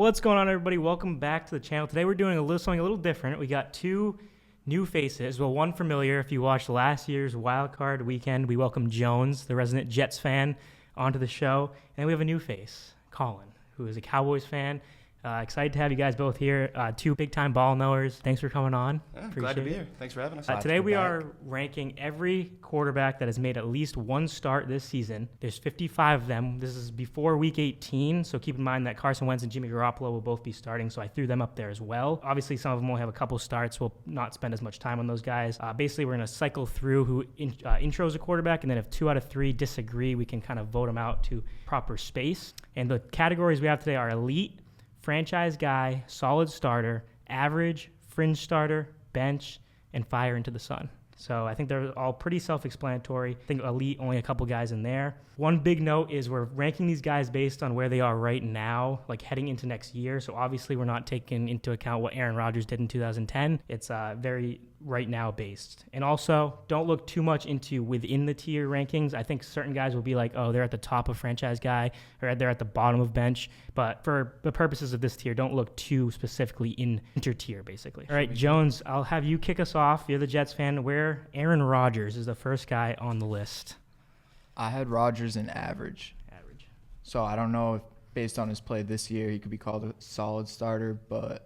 What's going on, everybody? Welcome back to the channel. Today we're doing something a little different. We got two new faces. Well, one familiar. If you watched last year's Wild Card Weekend, we welcomed Jones, the resident Jets fan, onto the show. And we have a new face, Colin, who is a Cowboys fan. Excited to have you guys both here. Two big-time ball knowers. Thanks for coming on. Glad to be here. Thanks for having us. Today we are ranking every quarterback that has made at least one start this season. There's 55 of them. This is before Week 18, so keep in mind that Carson Wentz and Jimmy Garoppolo will both be starting, so I threw them up there as well. Obviously, some of them will have a couple starts. We'll not spend as much time on those guys. Basically, we're going to cycle through who intros a quarterback, and then if 2 out of 3 disagree, we can kind of vote them out to proper space. And the categories we have today are elite, franchise guy, solid starter, average, fringe starter, bench, and fire into the sun. So I think they're all pretty self-explanatory. I think elite, only a couple guys in there. One big note is we're ranking these guys based on where they are right now, like heading into next year. So obviously we're not taking into account what Aaron Rodgers did in 2010. It's very right now based. And also, don't look too much into within the tier rankings. I think certain guys will be like, oh, they're at the top of franchise guy, or they're at the bottom of bench. But for the purposes of this tier, don't look too specifically in inter-tier, basically. All right, Jones, I'll have you kick us off. You're the Jets fan. Where Aaron Rodgers is the first guy on the list. I had Rodgers in average. So I don't know if based on his play this year, he could be called a solid starter,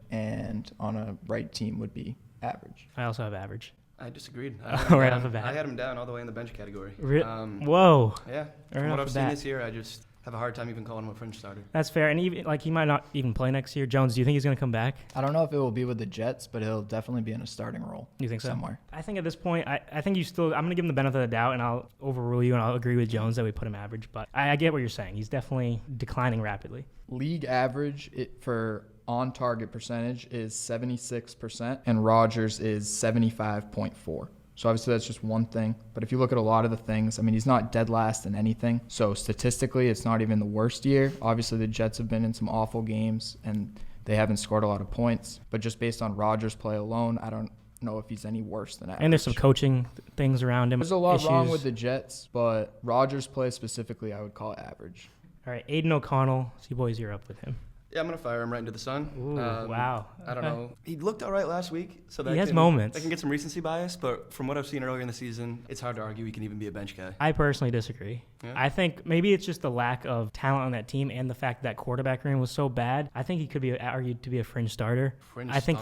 and on a right team would be average. I also have average. I disagreed. Right off the bat. I had him down all the way in the bench category. Whoa. Yeah. Right From what I've seen this year, I just have a hard time even calling him a fringe starter. That's fair. And even he might not even play next year. Jones, do you think he's going to come back? I don't know if it will be with the Jets, but he'll definitely be in a starting role. You think so? Somewhere. I think at this point, I think I'm going to give him the benefit of the doubt, and I'll overrule you, and I'll agree with Jones that we put him average. But I get what you're saying. He's definitely declining rapidly. League average for on-target percentage is 76%, and Rodgers is 75.4%. So obviously that's just one thing. But if you look at a lot of the things, I mean, he's not dead last in anything. So statistically, it's not even the worst year. Obviously, the Jets have been in some awful games, and they haven't scored a lot of points. But just based on Rodgers' play alone, I don't know if he's any worse than average. And there's some coaching things around him. There's a lot wrong with the Jets, but Rodgers' play specifically, I would call it average. All right, Aidan O'Connell. See, boys, you're up with him. Yeah, I'm going to fire him right into the sun. Ooh, wow. I don't know. He looked all right last week. So that he has moments. I can get some recency bias, but from what I've seen earlier in the season, it's hard to argue he can even be a bench guy. I personally disagree. Yeah. I think maybe it's just the lack of talent on that team and the fact that quarterback room was so bad. I think he could be argued to be a fringe starter. I think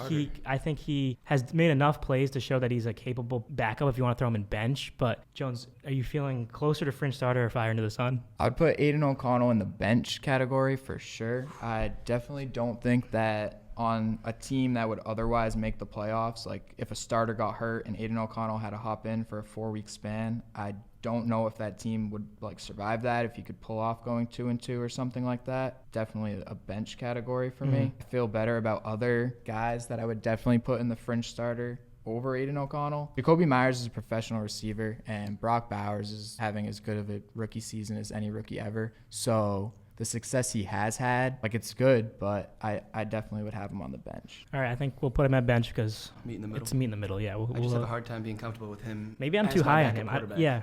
he has made enough plays to show that he's a capable backup if you want to throw him in bench. But, Jones, are you feeling closer to fringe starter or fire into the sun? I'd put Aidan O'Connell in the bench category for sure. I definitely don't think that on a team that would otherwise make the playoffs, like if a starter got hurt and Aidan O'Connell had to hop in for a 4-week span, I don't know if that team would survive that, if he could pull off going 2-2 or something like that. Definitely a bench category for me. I feel better about other guys that I would definitely put in the fringe starter over Aidan O'Connell. Jacoby Myers is a professional receiver, and Brock Bowers is having as good of a rookie season as any rookie ever. So the success he has had, it's good, but I definitely would have him on the bench. All right, I think we'll put him at bench because meet in the middle. It's a meet in the middle, yeah. I just have a hard time being comfortable with him. Maybe I'm too high on him.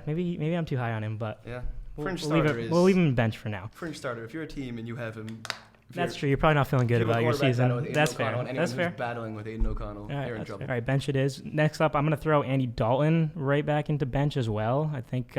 Maybe I'm too high on him, but yeah. We'll leave him bench for now. Fringe starter. If you're a team and you have him. That's true. You're probably not feeling good about your season. That's fair. That's fair. Battling with Aidan O'Connell, they're in trouble. All right, bench it is. Next up, I'm going to throw Andy Dalton right back into bench as well. I think,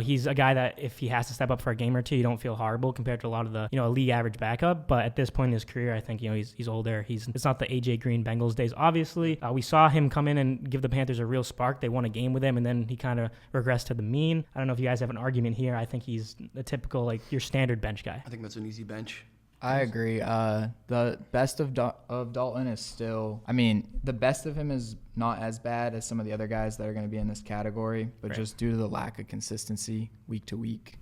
he's a guy that if he has to step up for a game or two, you don't feel horrible compared to a lot of the, league average backup. But at this point in his career, I think, he's older. It's not the A.J. Green Bengals days. Obviously, we saw him come in and give the Panthers a real spark. They won a game with him, and then he kind of regressed to the mean. I don't know if you guys have an argument here. I think he's a typical, your standard bench guy. I think that's an easy bench. I agree. The best of Dalton is still, the best of him is not as bad as some of the other guys that are going to be in this category, but just due to the lack of consistency week to week,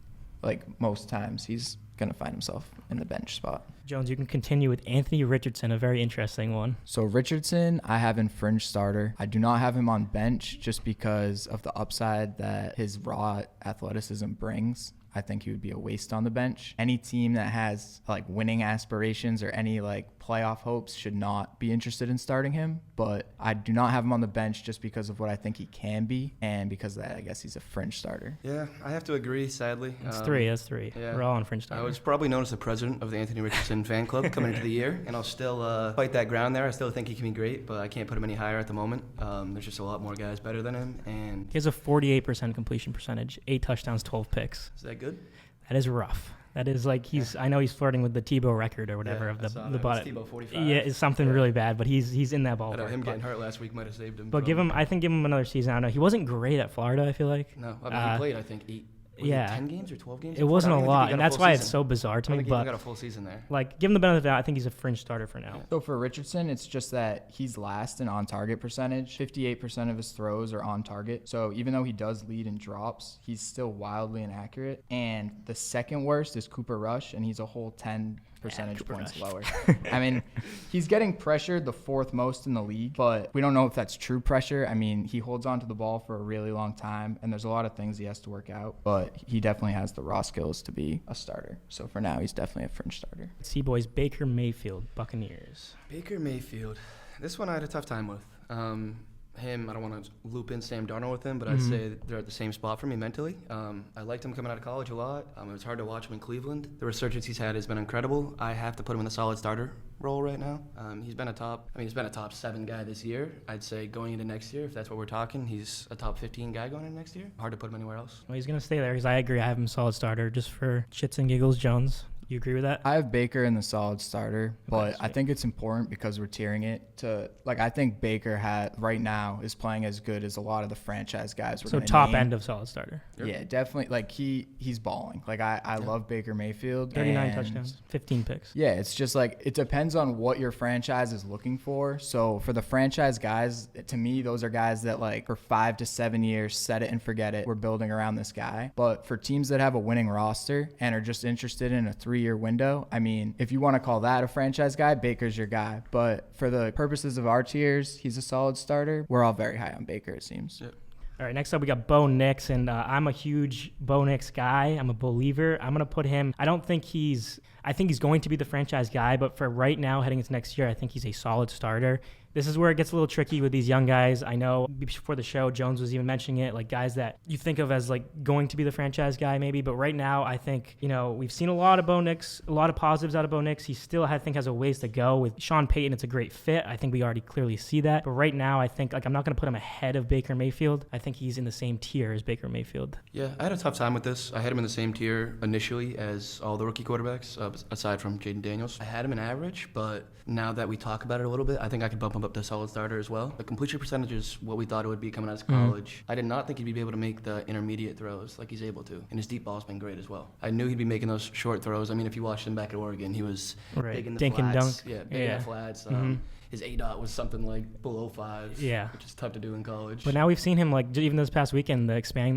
most times he's going to find himself in the bench spot. Jones, you can continue with Anthony Richardson, a very interesting one. So Richardson, I have in fringe starter. I do not have him on bench just because of the upside that his raw athleticism brings. I think he would be a waste on the bench. Any team that has like winning aspirations or any like playoff hopes should not be interested in starting him, but I do not have him on the bench just because of what I think he can be and because of that, I guess he's a fringe starter. Yeah, I have to agree, sadly. That's three. Yeah. We're all on fringe starter. I was probably known as the president of the Anthony Richardson fan club coming into the year, and I'll still fight that ground there. I still think he can be great, but I can't put him any higher at the moment. There's just a lot more guys better than him, and he has a 48% completion percentage, 8 touchdowns, 12 picks. Is that good? That is rough. That is like I know he's flirting with the Tebow record or whatever of the Tebow 45. Yeah, it's something really bad, but he's in that ballpark. I know him getting hurt last week might have saved him. But give him another season. I don't know. He wasn't great at Florida, I feel like. No, I mean, he played I think 10 games or 12 games? It wasn't a lot, and that's why it's so bizarre to me. But he got a full season there. Like, give him the benefit of the doubt. I think he's a fringe starter for now. So for Richardson, it's just that he's last in on-target percentage. 58% of his throws are on target. So even though he does lead in drops, he's still wildly inaccurate. And the second worst is Cooper Rush, and he's a whole 10 percentage points lower. I mean, he's getting pressured the 4th most in the league, but we don't know if that's true pressure. I mean, he holds onto the ball for a really long time, and there's a lot of things he has to work out, but he definitely has the raw skills to be a starter. So for now, he's definitely a fringe starter. C-Boys, Baker Mayfield, Buccaneers. Baker Mayfield. This one I had a tough time with. Him, I don't want to loop in Sam Darnold with him, but I'd say they're at the same spot for me mentally. I liked him coming out of college a lot. It was hard to watch him in Cleveland. The resurgence he's had has been incredible. I have to put him in the solid starter role right now. He's been a top 7 guy this year. I'd say going into next year, if that's what we're talking, he's a top 15 guy going into next year. Hard to put him anywhere else. Well, he's going to stay there because I agree. I have him solid starter just for shits and giggles. Jones, you agree with that? I have Baker in the solid starter, but I think it's important because we're tiering it to, like, I think Baker right now is playing as good as a lot of the franchise guys. So top end of solid starter. Yeah, definitely. Like, he's balling. Like, I love Baker Mayfield. 39 touchdowns, 15 picks. Yeah, it's just like, it depends on what your franchise is looking for. So for the franchise guys, to me, those are guys that, like, for 5 to 7 years, set it and forget it. We're building around this guy. But for teams that have a winning roster and are just interested in a 3-year window, I mean, if you want to call that a franchise guy, Baker's your guy. But for the purposes of our tiers, he's a solid starter. We're all very high on Baker, it seems. Yeah. All right, next up we got Bo Nix, and I'm a huge Bo Nix guy. I'm a believer. I'm going to put him, I think he's going to be the franchise guy, but for right now, heading into next year, I think he's a solid starter. This is where it gets a little tricky with these young guys. I know before the show, Jones was even mentioning it, like guys that you think of as like going to be the franchise guy maybe. But right now, I think, we've seen a lot of Bo Nix, a lot of positives out of Bo Nix. He still, I think, has a ways to go. With Sean Payton, it's a great fit. I think we already clearly see that. But right now, I think, I'm not going to put him ahead of Baker Mayfield. I think he's in the same tier as Baker Mayfield. Yeah, I had a tough time with this. I had him in the same tier initially as all the rookie quarterbacks, aside from Jayden Daniels. I had him in average, but now that we talk about it a little bit, I think I could bump him up to solid starter as well. The completion percentage is what we thought it would be coming out of college. I did not think he'd be able to make the intermediate throws like he's able to, and his deep ball's been great as well. I knew he'd be making those short throws. I mean, if you watched him back at Oregon, he was big in the Dink flats. And dunk. Yeah, big in the flats. His ADOT was something like below 5, which is tough to do in college. But now we've seen him, like, even this past weekend,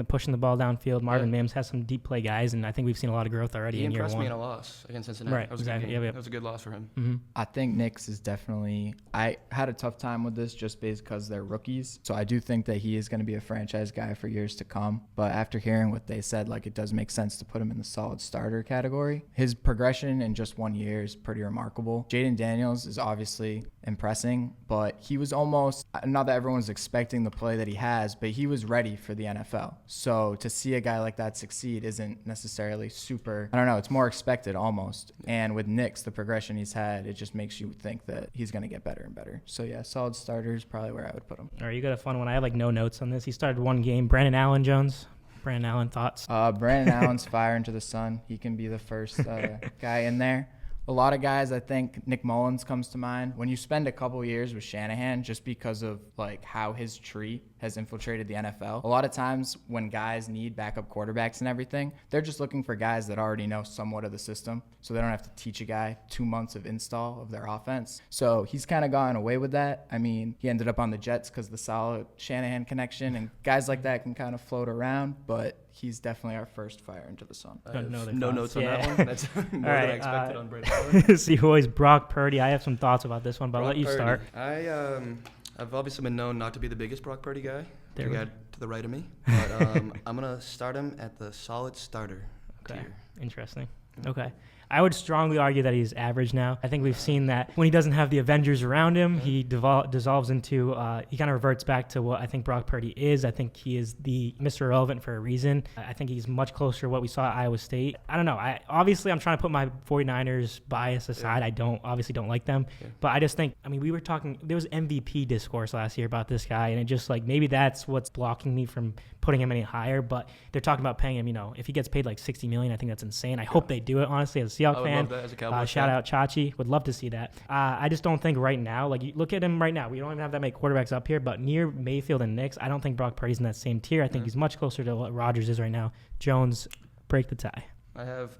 pushing the ball downfield. Marvin Mims has some deep play guys, and I think we've seen a lot of growth already in year one. He impressed me in a loss against Cincinnati. Right, that was exactly. a good game. That was a good loss for him. Mm-hmm. I think Nix is definitely – I had a tough time with this just because they're rookies. So I do think that he is going to be a franchise guy for years to come. But after hearing what they said, like, it does make sense to put him in the solid starter category. His progression in just 1 year is pretty remarkable. Jayden Daniels is obviously impressing, but he was almost, not that everyone's expecting the play that he has, but he was ready for the NFL. So to see a guy like that succeed isn't necessarily super, I don't know, it's more expected almost. And with Nix, the progression he's had, it just makes you think that he's going to get better and better. So yeah, solid starter is probably where I would put him. All right, you got a fun one. I have like no notes on this. He started one game. Brandon Allen, Jones. Brandon Allen, thoughts? Brandon Allen's fire into the sun. He can be the first guy in there. A lot of guys, I think Nick Mullins comes to mind. When you spend a couple years with Shanahan, just because of like how his tree has infiltrated the NFL, a lot of times when guys need backup quarterbacks and everything, they're just looking for guys that already know somewhat of the system, so they don't have to teach a guy 2 months of install of their offense. So he's kind of gotten away with that. I mean, he ended up on the Jets because of the solid Shanahan connection, and guys like that can kind of float around, but he's definitely our first fire into the sun. No notes on that one. That's more than I expected on Brandon. Seahawks, Brock Purdy. I have some thoughts about this one, but I'll let you start. I've obviously been known not to be the biggest Brock Purdy guy. The guy to the right of me. But I'm going to start him at the solid starter Okay. tier. Interesting. Okay. I would strongly argue that he's average now. I think we've seen that when he doesn't have the Avengers around him, he dissolves into, he kind of reverts back to what I think Brock Purdy is. I think he is the Mr. Irrelevant for a reason. I think he's much closer to what we saw at Iowa State. I don't know. Obviously, I'm trying to put my 49ers bias aside. I obviously don't like them. Yeah. But I just think, I mean, we were talking, there was MVP discourse last year about this guy, and it just like, maybe that's what's blocking me from putting him any higher. But they're talking about paying him, if he gets paid like $60 million, I think that's insane. I hope they do it, honestly, as a Seahawks fan. Love that as a Cowboys Shout fan. out Chachi. Would love to see that. I just don't think right now, like you look at him right now, we don't even have that many quarterbacks up here, but near Mayfield and Knicks, I don't think Brock Purdy's in that same tier. I think he's much closer to what Rodgers is right now. Jones, break the tie.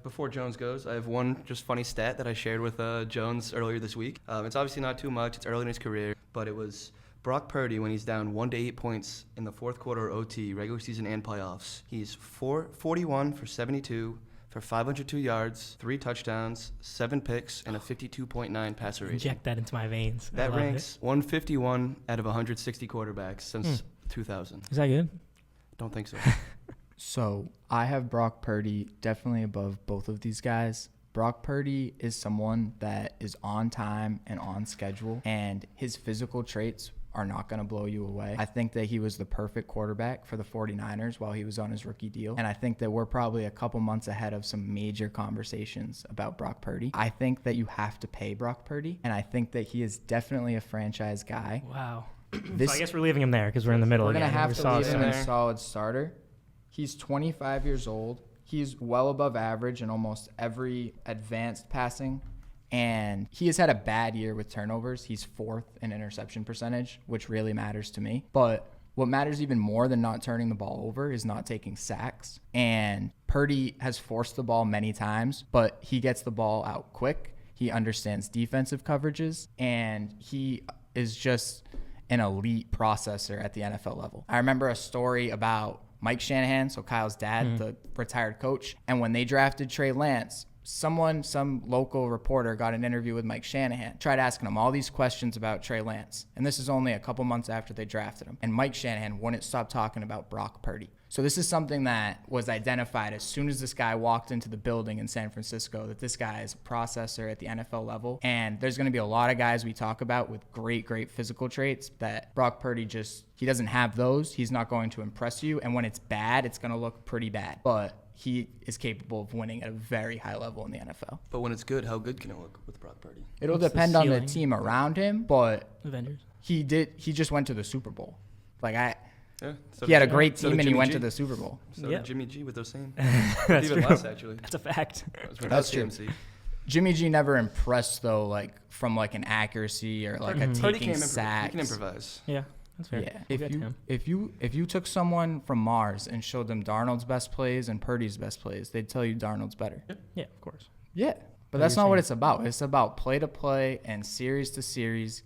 Before Jones goes, I have one just funny stat that I shared with Jones earlier this week. It's obviously not too much. It's early in his career, but it was Brock Purdy when he's down 1 to 8 points in the fourth quarter OT, regular season and playoffs. He's 41 for 72 for 502 yards, 3 touchdowns, 7 picks, and a 52.9 passer rating. Inject that into my veins. That ranks 151 out of 160 quarterbacks since 2000. Is that good? Don't think so. So I have Brock Purdy definitely above both of these guys. Brock Purdy is someone that is on time and on schedule, and his physical traits are not going to blow you away. I think that he was the perfect quarterback for the 49ers while he was on his rookie deal. And I think that we're probably a couple months ahead of some major conversations about Brock Purdy. I think that you have to pay Brock Purdy, and I think that he is definitely a franchise guy. Wow. So I guess we're leaving him there because we're in the middle. We're going to have to leave him there. a solid starter. He's 25 years old. He's well above average in almost every advanced passing. And he has had a bad year with turnovers. He's 4th in interception percentage, which really matters to me. But what matters even more than not turning the ball over is not taking sacks. And Purdy has forced the ball many times, but he gets the ball out quick. He understands defensive coverages, and he is just an elite processor at the NFL level. I remember a story about Mike Shanahan, so Kyle's dad, the retired coach, and when they drafted Trey Lance, some local reporter got an interview with Mike Shanahan, tried asking him all these questions about Trey Lance. And this is only a couple months after they drafted him. And Mike Shanahan wouldn't stop talking about Brock Purdy. So this is something that was identified as soon as this guy walked into the building in San Francisco, that this guy is a processor at the NFL level. And there's going to be a lot of guys we talk about with great physical traits that Brock Purdy he doesn't have those. He's not going to impress you. And when it's bad, it's going to look pretty bad. But he is capable of winning at a very high level in the NFL. But when it's good, how good can it look with Brock Purdy? It'll depend on the team around him, but Avengers. He just went to the Super Bowl. So he had a great so team did and he Jimmy went G. to the Super Bowl. So did Jimmy G with those same. That's even true. less, actually. That's a fact. That's true. Jimmy G never impressed though, from an accuracy or a taking sacks. He can improvise. Yeah. That's fair. Yeah. If you took someone from Mars and showed them Darnold's best plays and Purdy's best plays, they'd tell you Darnold's better. Yeah, of course. Yeah. But that's not what it's about. It's about play to play and series to series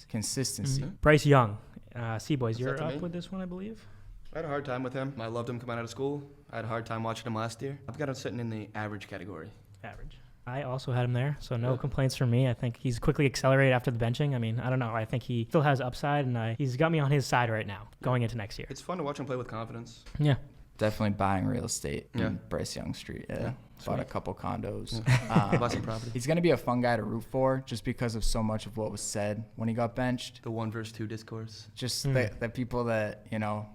consistency. Mm-hmm. Bryce Young, C-Boys, What's you're that to up me? with this one, I believe. I had a hard time with him. I loved him coming out of school. I had a hard time watching him last year. I've got him sitting in the average category. Average. I also had him there, so no complaints from me. I think he's quickly accelerated after the benching. I mean, I don't know. I think he still has upside, and he's got me on his side right now going into next year. It's fun to watch him play with confidence. Yeah. Definitely buying real estate in Bryce Young Street. Yeah. Bought a couple condos. Blessing property. He's going to be a fun guy to root for just because of so much of what was said when he got benched. The 1 versus 2 discourse. Just the people that,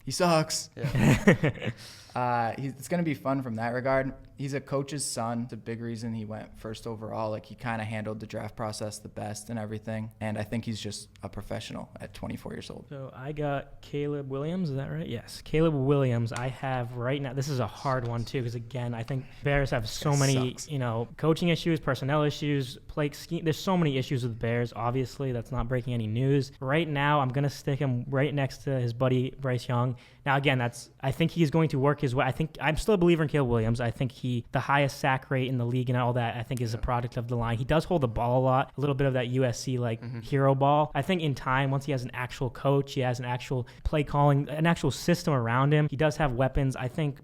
he sucks. Yeah. It's going to be fun from that regard. He's a coach's son. It's a big reason he went first overall. He kind of handled the draft process the best and everything. And I think he's just a professional at 24 years old. So I got Caleb Williams. Is that right? Yes. Caleb Williams I have right now. This is a hard one, too, because, again, I think Bears have so many, coaching issues, personnel issues, play scheme. There's so many issues with the Bears, obviously. That's not breaking any news. Right now, I'm going to stick him right next to his buddy Bryce Young. Now, again, I think he's going to work his way. I'm still a believer in Caleb Williams. I think the highest sack rate in the league and all that, I think, is a product of the line. He does hold the ball a lot, a little bit of that USC hero ball. I think in time, once he has an actual coach, he has an actual play calling, an actual system around him, he does have weapons. I think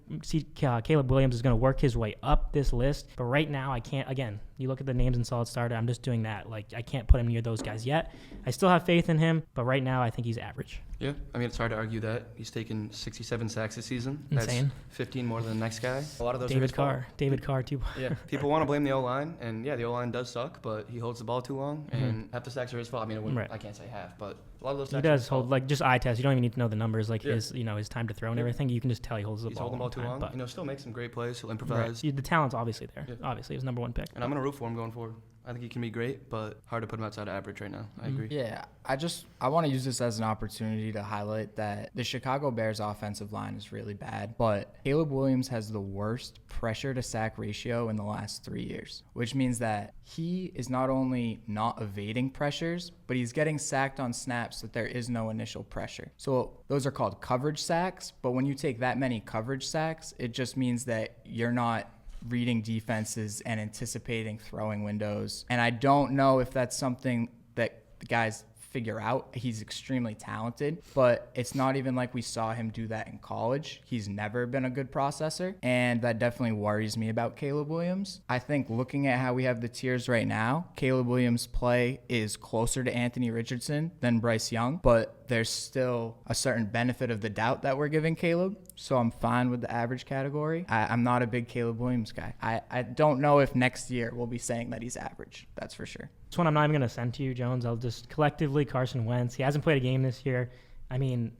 Caleb Williams is going to work his way up this list. But right now, I can't, again, You look at the names in solid starter, I'm just doing that. Like, I can't put him near those guys yet. I still have faith in him, but right now I think he's average. Yeah, I mean, it's hard to argue that. He's taken 67 sacks this season. Insane. That's 15 more than the next guy. A lot of those are David Carr, too. Yeah, people want to blame the O-line, and yeah, the O-line does suck, but he holds the ball too long, and half the sacks are his fault. I mean, I can't say half, but a lot of those sacks He does hold, like, just eye test. You don't even need to know the numbers, like his time to throw and everything. You can just tell he holds the ball. He's holding the ball too long. But, still makes some great plays. He'll improvise. Right. The talent's obviously there. Yeah. Obviously, he was number 1 pick. And I'm going to root for him going forward. I think he can be great, but hard to put him outside of average right now. I agree. Yeah, I want to use this as an opportunity to highlight that the Chicago Bears offensive line is really bad, but Caleb Williams has the worst pressure to sack ratio in the last 3 years, which means that he is not only not evading pressures, but he's getting sacked on snaps that there is no initial pressure. So those are called coverage sacks, but when you take that many coverage sacks, it just means that you're not reading defenses and anticipating throwing windows. And I don't know if that's something that the guys figure out. He's extremely talented, but it's not even like we saw him do that in college. He's never been a good processor, and that definitely worries me about Caleb Williams. I think looking at how we have the tiers right now, Caleb Williams' play is closer to Anthony Richardson than Bryce Young, but there's still a certain benefit of the doubt that we're giving Caleb, so I'm fine with the average category. I'm not a big Caleb Williams guy. I don't know if next year we'll be saying that he's average. That's for sure. This one I'm not even going to send to you, Jones. I'll just collectively Carson Wentz. He hasn't played a game this year. I mean,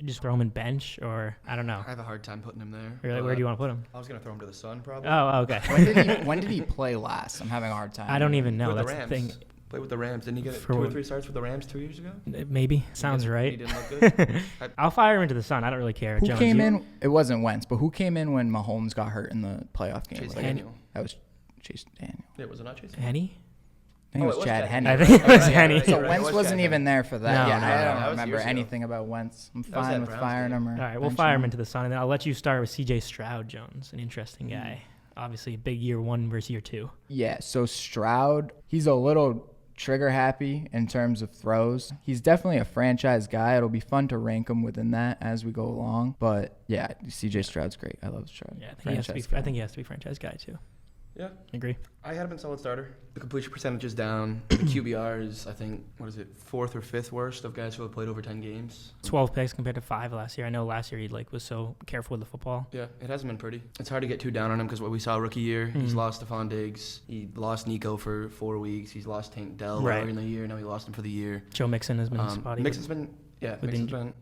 just throw him in bench, or I don't know. I have a hard time putting him there. Really? Where do you want to put him? I was going to throw him to the Sun, probably. Oh, okay. When did he play last? I'm having a hard time. I don't even know. With That's the Rams. the thing. Played with the Rams. Didn't he get For 2 or what? 3 starts with the Rams 2 years ago? Maybe. Sounds right. He didn't look good. I'll fire him into the sun. I don't really care. Who Jones, came in? It wasn't Wentz, but who came in when Mahomes got hurt in the playoff game? Chase Like, Daniel. That was Chase Daniel. Yeah, was it not Chase? Henny? I think it was Chad Henne. I think it was Henny. So Right, Wentz it was wasn't Chad even there for that. No, Yeah, no, I that don't was remember years ago. anything about Wentz. I'm was fine that with Browns firing game. him. All right, we'll fire him into the sun, and then I'll let you start with C.J. Stroud, Jones, an interesting guy. Obviously, a big year 1 versus year 2. Yeah, so Stroud, he's a little trigger happy in terms of throws. He's definitely a franchise guy. It'll be fun to rank him within that as we go along. But yeah, CJ Stroud's great. I love Stroud. Yeah, I think he has to be franchise guy too. Yeah. Agree. I had him in solid starter. The completion percentage is down. The QBR is, I think, 4th or 5th worst of guys who have played over 10 games. 12 picks compared to 5 last year. I know last year he was so careful with the football. Yeah, it hasn't been pretty. It's hard to get too down on him because what we saw rookie year, he's lost Stephon Diggs. He lost Nico for 4 weeks. He's lost Tank Dell earlier in the year. Now he lost him for the year. Joe Mixon has been spotty. Mixon's been... Yeah,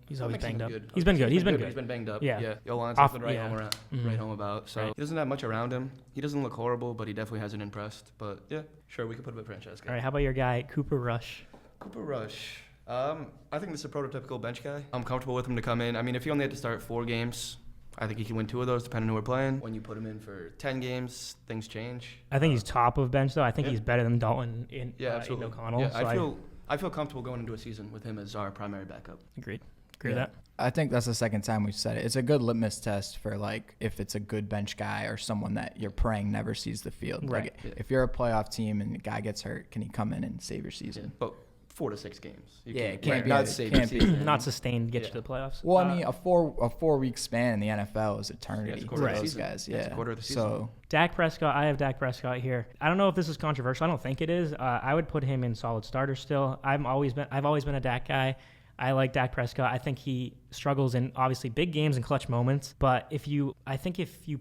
he's always banged up. Good. He's been good. He's been good. He's been banged up. Yeah. The O-line's been right home about. So he doesn't have much around him. He doesn't look horrible, but he definitely hasn't impressed. But yeah, sure, we could put him at franchise guy. All right, how about your guy, Cooper Rush? Cooper Rush. I think this is a prototypical bench guy. I'm comfortable with him to come in. I mean, if he only had to start 4 games, I think he can win 2 of those depending on who we're playing. When you put him in for 10 games, things change. I think he's top of bench, though. I think he's better than Dalton in absolutely. Aidan O'Connell. Yeah, so I feel comfortable going into a season with him as our primary backup. Agreed. Agree with that. I think that's the second time we've said it. It's a good litmus test for, like, if it's a good bench guy or someone that you're praying never sees the field. Right. Like, if you're a playoff team and a guy gets hurt, can he come in and save your season? Yeah. But 4 to 6 games. It can't be. Not save Can't your be. season. Not sustained to get you to the playoffs. Well, I mean, a 4-week span in the NFL is eternity it's for a those guys. Yeah, it's a quarter of the season. So Dak Prescott, I have Dak Prescott here. I don't know if this is controversial. I don't think it is. I would put him in solid starter still. I've always been a Dak guy. I like Dak Prescott. I think he struggles in obviously big games and clutch moments. But if you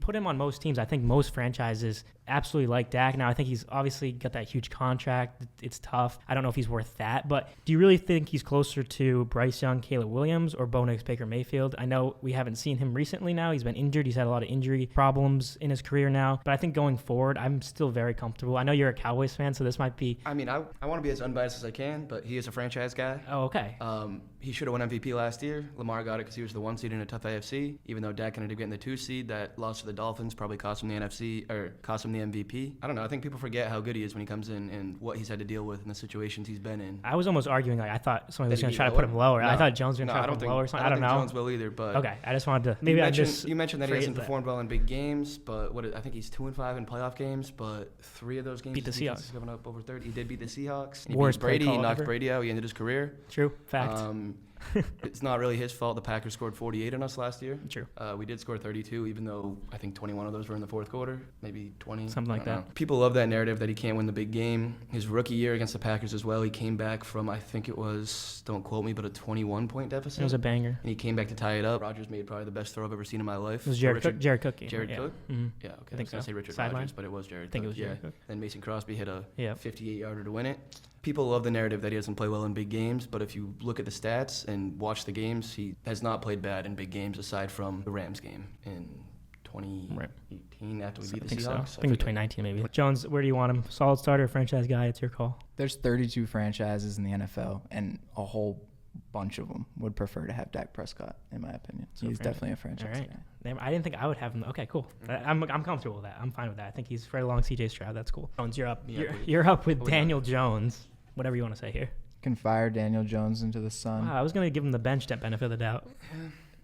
put him on most teams, I think most franchises absolutely like Dak. Now, I think he's obviously got that huge contract. It's tough. I don't know if he's worth that. But do you really think he's closer to Bryce Young, Caleb Williams, or Bo Nix, Baker Mayfield? I know we haven't seen him recently now. He's been injured. He's had a lot of injury problems in his career now. But I think going forward, I'm still very comfortable. I know you're a Cowboys fan, so this might be... I mean, I want to be as unbiased as I can, but he is a franchise guy. Oh, okay. He should have won MVP last year. Lamar got it because he was the 1 seed in a tough AFC. Even though Dak ended up getting the 2 seed, that loss to the Dolphins probably cost him the MVP. I don't know. I think people forget how good he is when he comes in and what he's had to deal with and the situations he's been in. I was almost arguing, like, I thought somebody was That going he'd to try to be put him lower. lower? I thought Jones was going to try to I put him lower or something. I don't think know. Jones will either, but... Okay, I just wanted to... Maybe you mentioned that he hasn't phrase performed well in big games, but I think he's 2-5 in playoff games, but 3 of those games Beat the his defense Seahawks. is coming up over 30. He did beat the Seahawks. He Worst beat Brady. play He call knocked ever. Brady out. He ended his career. True. Fact. It's not really his fault. The Packers scored 48 on us last year. True. We did score 32, even though I think 21 of those were in the fourth quarter, maybe 20. Something like that. People love that narrative that he can't win the big game. His rookie year against the Packers as well, he came back from, I think it was, don't quote me, but a 21-point deficit. It was a banger. And he came back to tie it up. Rodgers made probably the best throw I've ever seen in my life. It was Jared Cook. Jared Cook. Jared Cook? Mm-hmm. Yeah, okay. I think I was going to so. say Richard Sideline? Rodgers, but it was Jared Cook. I think it was Jared Cook. Then Mason Crosby hit a Yep. 58-yarder to win it. People love the narrative that he doesn't play well in big games, but if you look at the stats and watch the games, he has not played bad in big games aside from the Rams game in 2018 after we beat the I think Seahawks. so. I think it was 2019 maybe. Jones, where do you want him? Solid starter, franchise guy? It's your call. There's 32 franchises in the NFL, and a whole bunch of them would prefer to have Dak Prescott, in my opinion. So he's definitely a franchise All right. guy. Damn, I didn't think I would have him. Okay, cool. I'm comfortable with that. I'm fine with that. I think he's right along C.J. Stroud. That's cool. Jones, you're up. Yeah, You're up with Daniel Jones. Whatever you want to say here. Can fire Daniel Jones into the sun. Wow, I was going to give him the bench benefit of the doubt.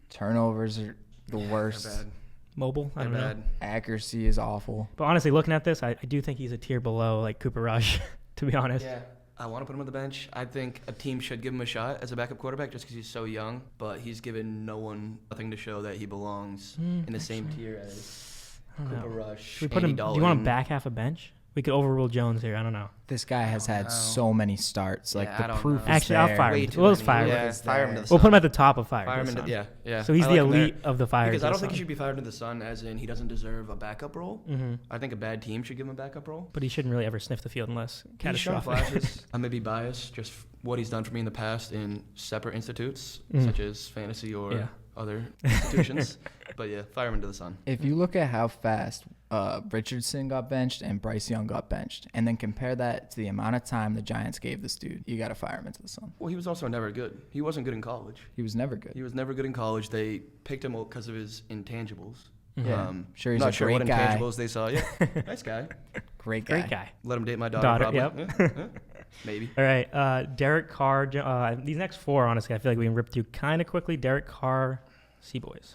Turnovers are the worst. They're bad. Mobile, I They're don't know. bad. Accuracy is awful. But honestly, looking at this, I do think he's a tier below like Cooper Rush, to be honest. Yeah. I want to put him on the bench. I think a team should give him a shot as a backup quarterback just because he's so young, but he's given nothing to show that he belongs in the same tier as I don't Cooper know. Rush, Should we put Andy him? Do Dalton. you want him back half a bench? We could overrule Jones here. I don't know. This guy has don't had know. so many starts. Like, Yeah, I the don't proof know. is Actually, there. I'll fire Way him. too Well, let's many. fire him. Yeah, fire him to the We'll sun. put him at the top of fire. Fire him to the into, Sun. yeah. So he's I the like him there. elite of the fire. Because to I the don't think he Sun. should be fired into the sun, as in he doesn't deserve a backup role. Mm-hmm. I think a bad team should give him a backup role. But he shouldn't really ever sniff the field unless He's shown catastrophic. flashes. I may be biased, just what he's done for me in the past in separate institutes, such as fantasy or other institutions. But yeah, fire him into the sun. If you look at how fast Richardson got benched and Bryce Young got benched, and then compare that to the amount of time the Giants gave this dude, you got to fire him into the sun. Well, he was also never good. He wasn't good in college. He was never good. He was never good in college. They picked him up because of his intangibles. Yeah, sure, he's not a sure great what guy. intangibles they saw. Yeah, nice guy. Great guy. Great guy. Let him date my daughter. Probably. Yep. Yeah. Maybe. All right, Derek Carr. These next four, honestly, I feel like we can rip through kind of quickly. Derek Carr, Seaboys.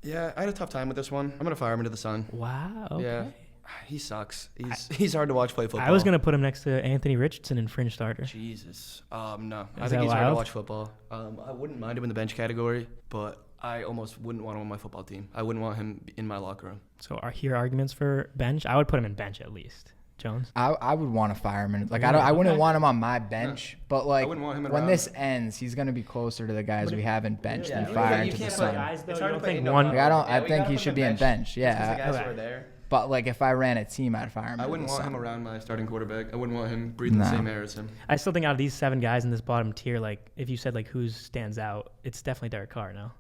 Yeah, I had a tough time with this one. I'm gonna fire him into the sun. Wow. Okay. Yeah, he sucks. He's hard to watch play football. I was gonna put him next to Anthony Richardson in fringe starter. Jesus. No. I Is think that he's hard to wild? watch football. I wouldn't mind him in the bench category, but I almost wouldn't want him on my football team. I wouldn't want him in my locker room. So are here arguments for bench? I would put him in bench at least. Jones. I would want to fire him. Like, Yeah, I wouldn't okay. want him on my bench, but like wouldn't want him when around. this ends, he's gonna be closer to the guys we have in bench than fire into the can't sun. put guys, though, It's you hard don't to put think Aidan one- O'Connell. Like, I think gotta he put should him be in bench. Just 'cause the Yeah, guys Okay. who are there. but like if I ran a team, I'd fire him. I into wouldn't the want sun. him around my starting quarterback. I wouldn't want him breathing the No. same air as him. I still think out of these 7 guys in this bottom tier, like if you said like who stands out, it's definitely Derek Carr. No.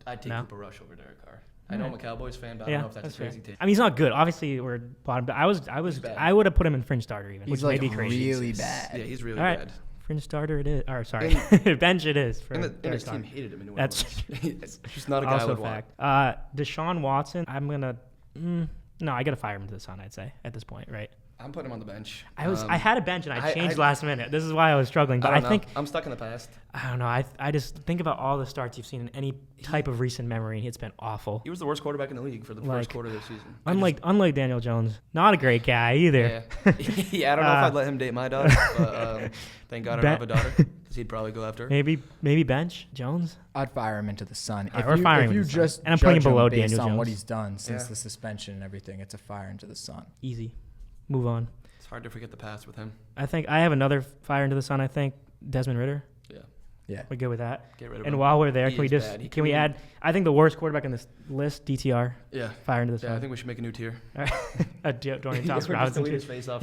I'd take No? Cooper Rush over Derek Carr. I know I'm a Cowboys fan, but I Yeah, don't know if that's a fair. crazy take. I mean, he's not good. Obviously, we're bottom. But bad. I would have put him in fringe starter even, He's which like may be crazy. really bad. Yeah, he's really All right. bad. Fringe starter it is. Or sorry, bench it is. For And Derek his Carr. team hated him in New That's Orleans. It's just not a guy I also a would want. fact. Deshaun Watson. I'm gonna. No, I gotta fire him to the sun. I'd say at this point, right? I'm putting him on the bench. I had a bench and I I- changed I- last minute. This is why I was struggling. But I don't know. think I'm stuck in the past. I don't know. I just think about all the starts you've seen in any type of recent memory. It's been awful. He was the worst quarterback in the league for the Like, first quarter of the season. Unlike Daniel Jones, not a great guy either. Yeah, yeah. I don't know if I'd let him date my daughter, but thank God I don't have a daughter, because he'd probably go after her. Maybe bench Jones. I'd fire him into the sun. All right, we're firing if him you into the sun. just And I'm putting him judge below based Daniel on what Jones. he's done since Yeah. the suspension and everything, it's a fire into the sun. Easy. Move on. It's hard to forget the past with him. I think I have another fire into the sun. I think Desmond Ridder. Yeah, Yeah. We're good with that. get rid of And him. while we're there, He can we is just bad. He can we could be- add? I think the worst quarterback in this list, DTR. Yeah, Fire into the sun. yeah. I think we should make a new tier. Dorian Yeah, Thompson-Robinson. delete his face off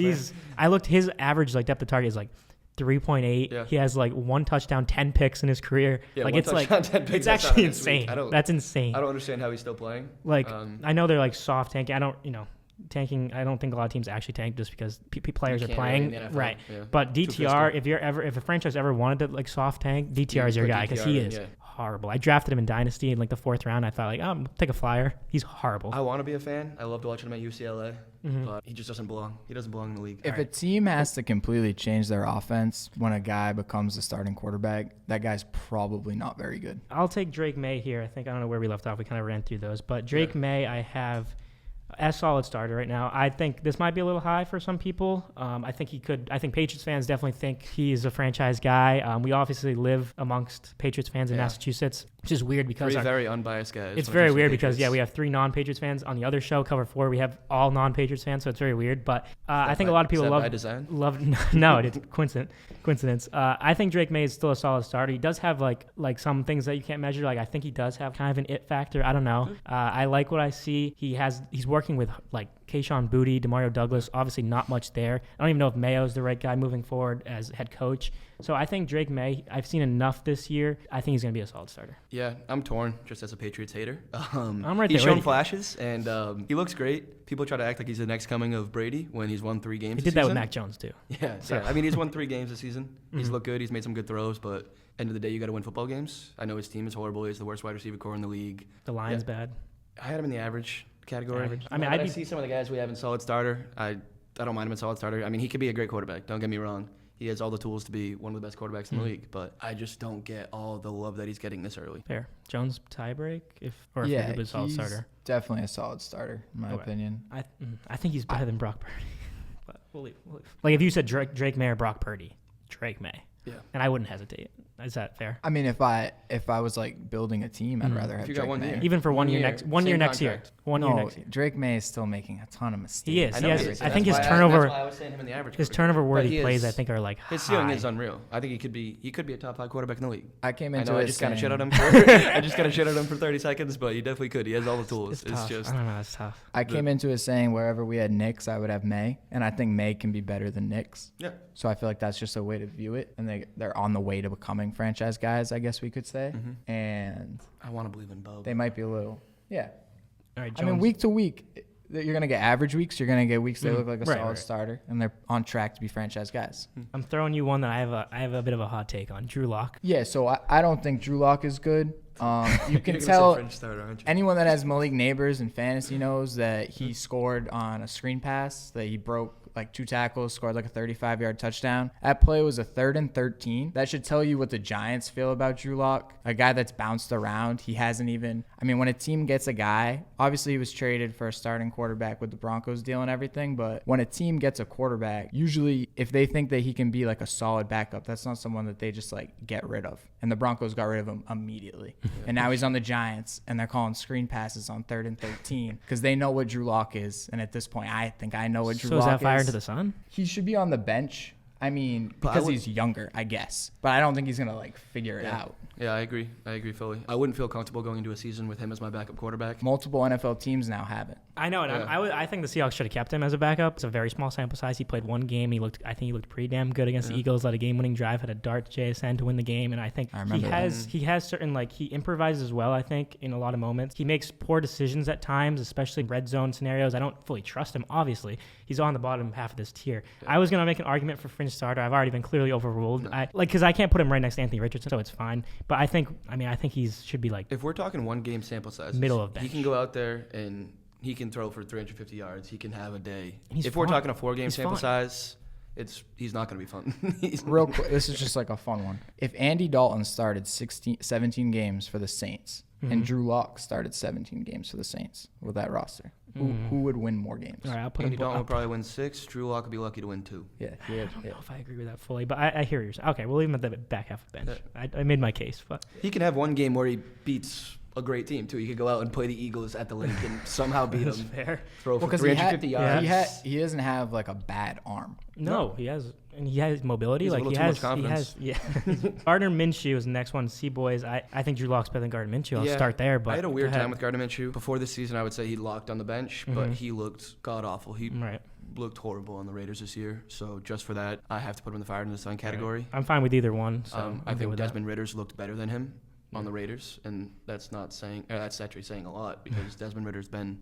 I looked. His average like depth of target is like 3.8. Yeah. He has like 1 touchdown, 10 picks in his career. Yeah, like one it's like touchdown, 10 picks, it's that's actually not sweet. insane. That's insane. I don't understand how he's still playing. Like I know they're like soft tanking. Tanking. I don't think a lot of teams actually tank just because players are can't playing. really in the NFL, Right. yeah. But Too DTR, fiscal. if a franchise ever wanted to like soft tank, DTR is your put guy because DTR he in, is yeah. horrible. I drafted him in Dynasty in like the 4th round. I thought like, take a flyer. He's horrible. I want to be a fan. I loved watching him at UCLA, Mm-hmm. but he just doesn't belong. He doesn't belong in the league. If a team has to completely change their offense when a guy becomes the starting quarterback, that guy's probably not very good. I'll take Drake May here. I don't know where we left off. We kind of ran through those. But Drake May, I have As solid starter right now. I think this might be a little high for some people. I think Patriots fans definitely think he's a franchise guy. We obviously live amongst Patriots fans in Massachusetts, which is weird because very unbiased guys. It's very weird because we have 3 non-Patriots fans on the other show, Cover 4. We have all non-Patriots fans, so it's very weird. But I think a lot of people by design? No, it's coincidence. I think Drake May is still a solid starter. He does have like some things that you can't measure. Like I think he does have kind of an it factor. I don't know. I like what I see. He's working with like Kayshon Boutte, Demario Douglas. Obviously not much there. I don't even know if Mayo's the right guy moving forward as head coach. So I think Drake May, I've seen enough this year. I think he's going to be a solid starter. Yeah, I'm torn just as a Patriots hater. I'm right there. He's shown flashes, and he looks great. People try to act like he's the next coming of Brady when he's won 3 games He did that with Mac Jones, too. Yeah, so. I mean, he's won 3 games this season. He's looked good. He's made some good throws, but end of the day, you got to win football games. I know his team is horrible. He's the worst wide receiver core in the league. The line's bad. I had him in the average category. I mean, I see some of the guys we have in solid starter. I don't mind him in solid starter. I mean, he could be a great quarterback. Don't get me wrong. He has all the tools to be one of the best quarterbacks in the league, but I just don't get all the love that he's getting this early. Fair. Jones tiebreak if he was a solid starter. Definitely a solid starter, in my opinion. I think he's better than Brock Purdy. But we'll leave. Like if you said Drake May or Brock Purdy, Drake May. Yeah. And I wouldn't hesitate. Is that fair? I mean, if I was like building a team, I'd rather have Drake May. Even for 1 year next year. 1 year next year. Drake May is still making a ton of mistakes. He is. I think his turnover. That's why I was saying him in the average. His turnover-worthy plays, I think, are like his ceiling is unreal. I think he could be a top 5 quarterback in the league. I just got to shit on him. I just got to shit on him for 30 seconds, but he definitely could. He has all the tools. It's just I don't know. It's tough. I came into it saying wherever we had Knicks, I would have May, and I think May can be better than Knicks. Yeah. So I feel like that's just a way to view it, and they're on the way to becoming franchise guys, I guess we could say. And I want to believe in Bo. They might be a little, yeah. All right, I mean, week to week, you're gonna get average weeks. You're gonna get weeks that look like a solid starter, and they're on track to be franchise guys. I'm throwing you one that I have a bit of a hot take on. Drew Lock. Yeah, so I don't think Drew Lock is good. You can tell anyone that has Malik Neighbors in fantasy knows that he scored on a screen pass, that he broke like 2 tackles, scored like a 35-yard touchdown. That play was a 3rd and 13. That should tell you what the Giants feel about Drew Lock, a guy that's bounced around. He hasn't even – I mean, when a team gets a guy, obviously he was traded for a starting quarterback with the Broncos deal and everything, but when a team gets a quarterback, usually if they think that he can be like a solid backup, that's not someone that they just like get rid of. And the Broncos got rid of him immediately. And now he's on the Giants, and they're calling screen passes on 3rd and 13 because they know what Drew Lock is. And at this point, I think I know what Drew Lock is. So is that fired to the sun? He should be on the bench. I mean, because he's younger, I guess. But I don't think he's going to, like, figure it out. Yeah, I agree. Fully. I wouldn't feel comfortable going into a season with him as my backup quarterback. Multiple NFL teams now have it. I know, and I think the Seahawks should have kept him as a backup. It's a very small sample size. He played 1 game. I think he looked pretty damn good against the Eagles. Led a game-winning drive, had a dart to JSN to win the game, and I think he has certain, like, he improvises well, I think, in a lot of moments. He makes poor decisions at times, especially red zone scenarios. I don't fully trust him, obviously. He's on the bottom half of this tier. I was going to make an argument for fringe starter. I've already been clearly overruled. Because I can't put him right next to Anthony Richardson, so it's fine. But I think he should be like, if we're talking 1 game sample size, middle of bench. He can go out there and he can throw for 350 yards. He can have a day. If we're talking a 4 game sample size, he's not going to be fun. Real quick, this is just like a fun one. If Andy Dalton started 17 games for the Saints and Drew Lock started 17 games for the Saints with that roster, who would win more games? All right, I'll put Andy Dalton would probably win 6. Drew Lock would be lucky to win 2. Yeah, I don't know if I agree with that fully, but I hear yours. Okay, we'll leave him at the back half of the bench. I made my case, but he can have 1 game where he beats a great team too. He could go out and play the Eagles at the lake and somehow beat them. Fair. Throw for 350 yards. He doesn't have like a bad arm. No, he has. And he has mobility. He's like he has confidence. Gardner Minshew is the next one. See, boys, I think Drew Lock's better than Gardner Minshew. I'll start there. But I had a weird time with Gardner Minshew. Before this season, I would say he locked on the bench, but he looked god-awful. He looked horrible on the Raiders this year. So just for that, I have to put him in the fire in the sun category. Right. I'm fine with either one. So I think Desmond Ridder's looked better than him on the Raiders, and that's actually saying a lot because Desmond Ridder's been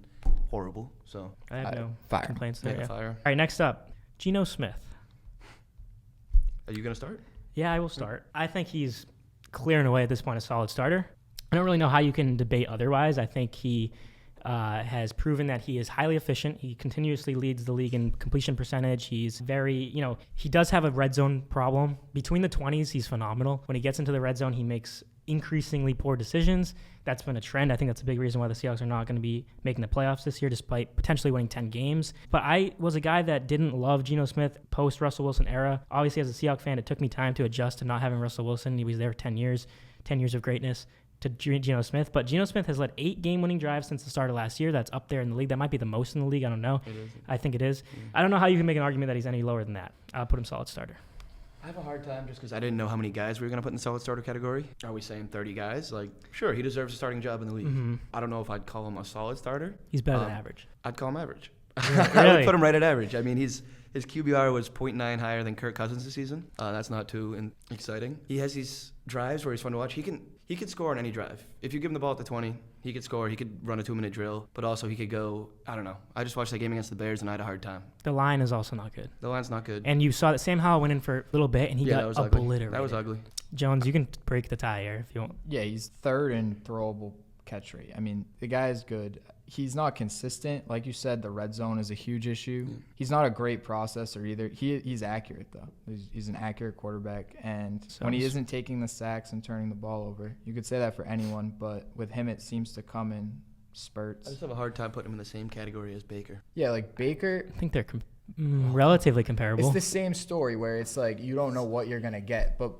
horrible. So I have no complaints there. Fire. All right, next up, Geno Smith. Are you going to start? Yeah, I will start. I think he's clearing away at this point a solid starter. I don't really know how you can debate otherwise. I think he has proven that he is highly efficient. He continuously leads the league in completion percentage. He's very, he does have a red zone problem. Between the 20s, he's phenomenal. When he gets into the red zone, he makes increasingly poor decisions. That's been a trend. I think that's a big reason why the Seahawks are not going to be making the playoffs this year, despite potentially winning 10 games. But I was a guy that didn't love Geno Smith post-Russell Wilson era. Obviously, as a Seahawks fan, it took me time to adjust to not having Russell Wilson. He was there 10 years of greatness to Geno Smith. But Geno Smith has led 8 game-winning drives since the start of last year. That's up there in the league. That might be the most in the league. I don't know. I think it is. I don't know how you can make an argument that he's any lower than that. I'll put him solid starter. I have a hard time just because I didn't know how many guys we were going to put in the solid starter category. Are we saying 30 guys? Like, sure, he deserves a starting job in the league. Mm-hmm. I don't know if I'd call him a solid starter. He's better than average. I'd call him average. Really? I would put him right at average. I mean, his QBR was 0.9 higher than Kirk Cousins this season. That's not too exciting. He has these drives where he's fun to watch. He could score on any drive. If you give him the ball at the 20, he could score. He could run a 2-minute drill, but also he could go, I don't know. I just watched that game against the Bears, and I had a hard time. The line is also not good. The line's not good. And you saw that Sam Howell went in for a little bit, and he got obliterated. That was ugly. Jones, you can break the tie here if you want. Yeah, he's third in throwable catch rate. I mean, the guy is good. He's not consistent. Like you said, the red zone is a huge issue. He's not a great processor either. He's accurate, though. He's an accurate quarterback. And when he isn't taking the sacks and turning the ball over, you could say that for anyone, but with him it seems to come in spurts. I just have a hard time putting him in the same category as Baker. Yeah, like Baker. I think they're relatively comparable. It's the same story where it's like you don't know what you're going to get, but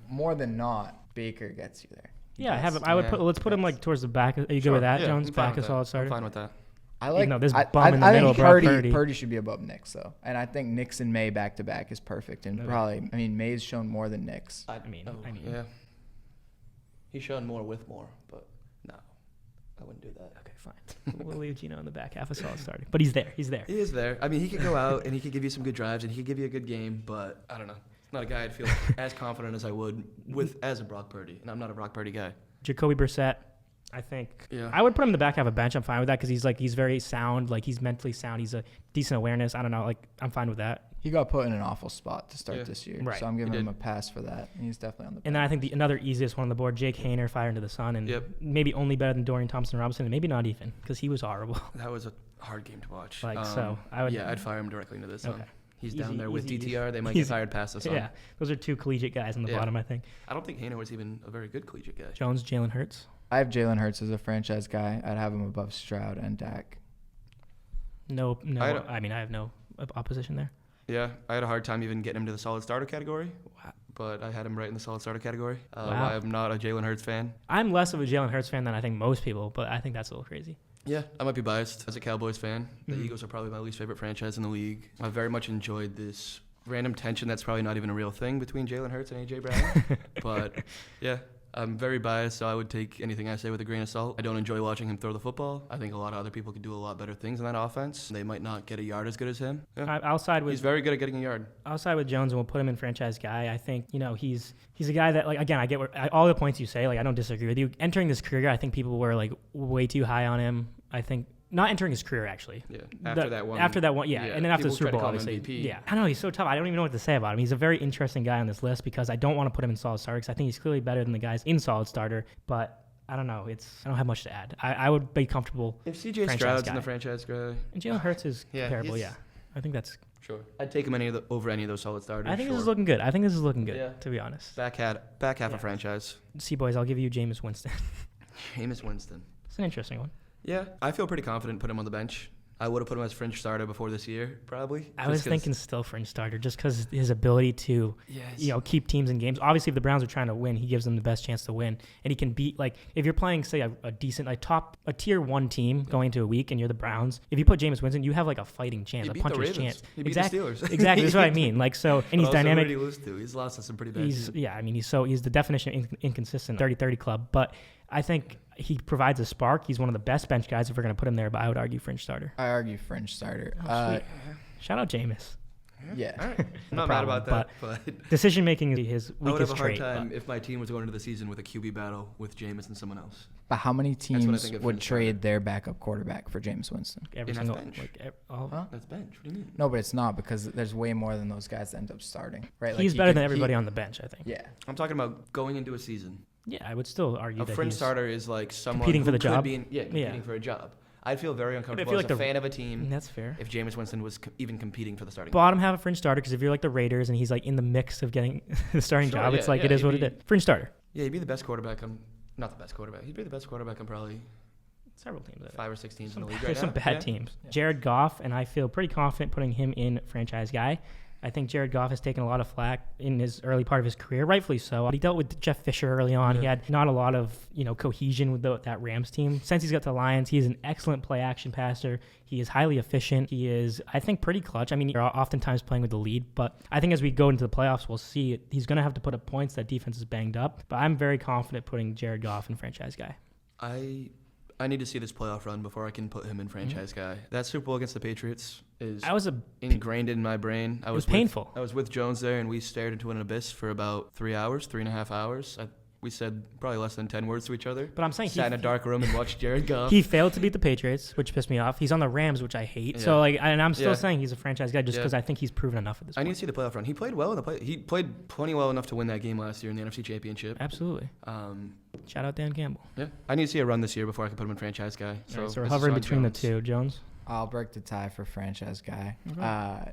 more than not, Baker gets you there. Yeah, I have him. I would let's put him like towards the back. Are you good with that, Jones? Back as solid starter. I'm fine with that. I like. This bum in the middle, think Purdy should be above Nix though, and I think Nix and Maye back to back is perfect. And Maye's shown more than Nix. I mean, yeah. He's shown more with more, but no, I wouldn't do that. Okay, fine. We'll leave Geno in the back half a solid starter, but he's there. He's there. He is there. I mean, he could go out and he could give you some good drives and he could give you a good game, but I don't know. Not a guy I'd feel as confident as I would as a Brock Purdy, and I'm not a Brock Purdy guy. Jacoby Brissett, I think. Yeah. I would put him in the back half of bench. I'm fine with that because he's very sound. Like, he's mentally sound. He's a decent awareness. I don't know. Like, I'm fine with that. He got put in an awful spot to start this year, so I'm giving him a pass for that. He's definitely on the bench. And then I think another easiest one on the board, Jake Haener, fire into the sun, and maybe only better than Dorian Thompson-Robinson, and maybe not even because he was horrible. That was a hard game to watch. I'd fire him directly into the sun. Okay. He's down there with DTR. They might get fired past the sun. Yeah, those are 2 collegiate guys on the bottom, I think. I don't think Haener was even a very good collegiate guy. Jones, Jalen Hurts. I have Jalen Hurts as a franchise guy. I'd have him above Stroud and Dak. No. I have no opposition there. Yeah, I had a hard time even getting him to the solid starter category. Wow. But I had him right in the solid starter category. I'm not a Jalen Hurts fan. I'm less of a Jalen Hurts fan than I think most people, but I think that's a little crazy. Yeah, I might be biased. As a Cowboys fan, the Eagles are probably my least favorite franchise in the league. I very much enjoyed this random tension that's probably not even a real thing between Jalen Hurts and A.J. Brown. But, yeah, I'm very biased, so I would take anything I say with a grain of salt. I don't enjoy watching him throw the football. I think a lot of other people could do a lot better things in that offense. They might not get a yard as good as him. Yeah. He's very good at getting a yard. I'll side with Jones, and we'll put him in franchise guy. I think, he's a guy that, like, again, I get all the points you say. Like, I don't disagree with you. Entering this career, I think people were, like, way too high on him. I think not entering his career, actually. Yeah. After that one, and then after the Super Bowl, obviously. MVP. Yeah. I don't know. He's so tough. I don't even know what to say about him. He's a very interesting guy on this list because I don't want to put him in solid starter because I think he's clearly better than the guys in solid starter. But I don't know. I don't have much to add. I would be comfortable. If C.J. Stroud's in the franchise guy. And Jalen Hurts is comparable, I think that's... Sure. I'd take him over any of those solid starters. I think this is looking good. To be honest. Back half a franchise. See, boys, I'll give you Jameis Winston. Jameis Winston. It's an interesting one. Yeah, I feel pretty confident putting him on the bench. I would have put him as fringe starter before this year, probably. I was thinking still fringe starter just because his ability to, keep teams in games. Obviously, if the Browns are trying to win, he gives them the best chance to win. And he can beat, like, if you're playing, say, a decent, like, a tier 1 team going into a week and you're the Browns, if you put Jameis Winston, you have, like, a fighting chance, a puncher's chance. He beat the Steelers. Exactly, that's what I mean. Like, so, and he's dynamic. Who did he lose to? He's lost to some pretty bad teams. He's the definition of inconsistent 30-30 club. But I think he provides a spark. He's one of the best bench guys if we're going to put him there, but I would argue fringe starter. I argue fringe starter. Shout out Jameis. Yeah. All right. I'm not mad about that. But decision-making is his weakest trait. I would have a hard time if my team was going into the season with a QB battle with Jameis and someone else. But how many teams would trade their backup quarterback for Jameis Winston? Every single bench. That's bench. What do you mean? No, but it's not because there's way more than those guys that end up starting. Right? He's better than everybody on the bench, I think. Yeah. I'm talking about going into a season. Yeah, I would still argue that a fringe starter is like someone competing for the job. Competing for a job. I'd feel very uncomfortable as a fan of a team. That's fair. If Jameis Winston was even competing for the starting. Bottom half a fringe starter because if you're like the Raiders and he's like in the mix of getting the starting job, it's like it is what it is. Fringe starter. Yeah, he'd be the best quarterback. Not the best quarterback. He'd be the best quarterback on probably Several teams. 5 or 6 teams in the league right There's now. some bad teams. Yeah. Jared Goff, and I feel pretty confident putting him in franchise guy. I think Jared Goff has taken a lot of flack in his early part of his career, rightfully so. He dealt with Jeff Fisher early on. He had not a lot of cohesion with that Rams team. Since he's got the Lions, he is an excellent play-action passer. He is highly efficient. He is, I think, pretty clutch. I mean, you're oftentimes playing with the lead, but I think as we go into the playoffs, we'll see he's going to have to put up points. That defense is banged up, but I'm very confident putting Jared Goff in franchise guy. I need to see this playoff run before I can put him in franchise guy. That Super Bowl against the Patriots is ingrained in my brain. It was painful. I was with Jones there, and we stared into an abyss for about 3.5 hours. We said probably less than 10 words to each other. But I'm saying sat in a dark room and watched Jared Goff. He failed to beat the Patriots, which pissed me off. He's on the Rams, which I hate. Yeah. So and I'm still saying he's a franchise guy just because I think he's proven enough at this point. I need to see the playoff run. He played well in the play. He played plenty well enough to win that game last year in the NFC Championship. Absolutely. Shout out Dan Campbell. Yeah, I need to see a run this year before I can put him in franchise guy. So we're hovering between the two. Jones. I'll break the tie for franchise guy. Okay.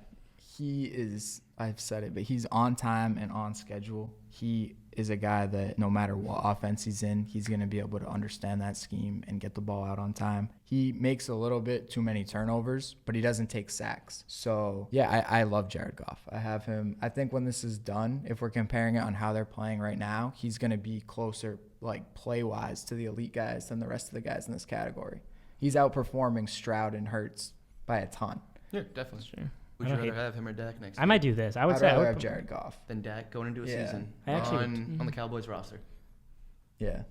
He is, I've said it, but he's on time and on schedule. He is a guy that no matter what offense he's in, he's going to be able to understand that scheme and get the ball out on time. He makes a little bit too many turnovers, but he doesn't take sacks. So, yeah, I love Jared Goff. I have him. I think when this is done, if we're comparing it on how they're playing right now, he's going to be closer, like play-wise, to the elite guys than the rest of the guys in this category. He's outperforming Stroud and Hurts by a ton. Yeah, definitely. Sure. Would you rather have him or Dak next year? I might do this. I would rather have Jared Goff than Dak going into a season on the Cowboys roster. Yeah.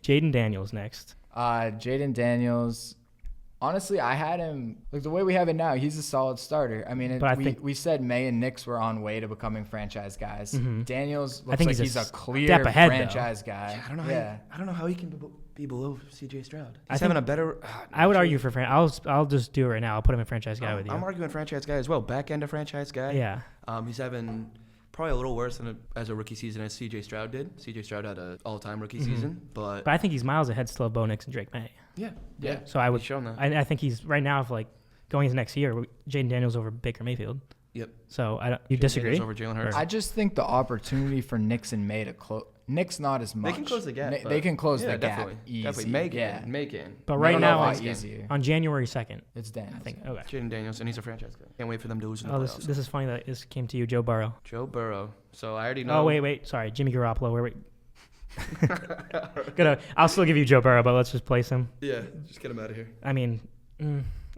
Jayden Daniels next. Jayden Daniels. Honestly, I had him like the way we have it now. He's a solid starter. I mean, we said Maye and Nix were on way to becoming franchise guys. Mm-hmm. Daniels looks like he's a clear step ahead, franchise guy. Yeah, I don't know how he can be below C.J. Stroud. He's having a better. I would argue for I'll just do it right now. I'll put him in franchise guy with you. I'm arguing franchise guy as well. Back end of franchise guy. Yeah. He's having probably a little worse as a rookie season as C.J. Stroud did. C.J. Stroud had an all-time rookie season, but I think he's miles ahead still of Bo Nix and Drake Maye. Yeah. So I would. Shown that. I think he's right now going into next year. Jayden Daniels over Baker Mayfield. Yep. So you disagree? Daniels over Jalen Hurts. I just think the opportunity for Nix and Maye to close. Nick's not as much. They can close the gap. They can close the gap easy. Definitely. Make it. But right now, on January 2nd, it's Daniels. I think. Okay. Jayden Daniels, and he's a franchise guy. Can't wait for them to lose in the playoffs. This is funny that this came to you, Joe Burrow. Joe Burrow. So I already know. Oh, wait. Sorry. Jimmy Garoppolo. Wait. I'll still give you Joe Burrow, but let's just place him. Yeah, just get him out of here. I mean,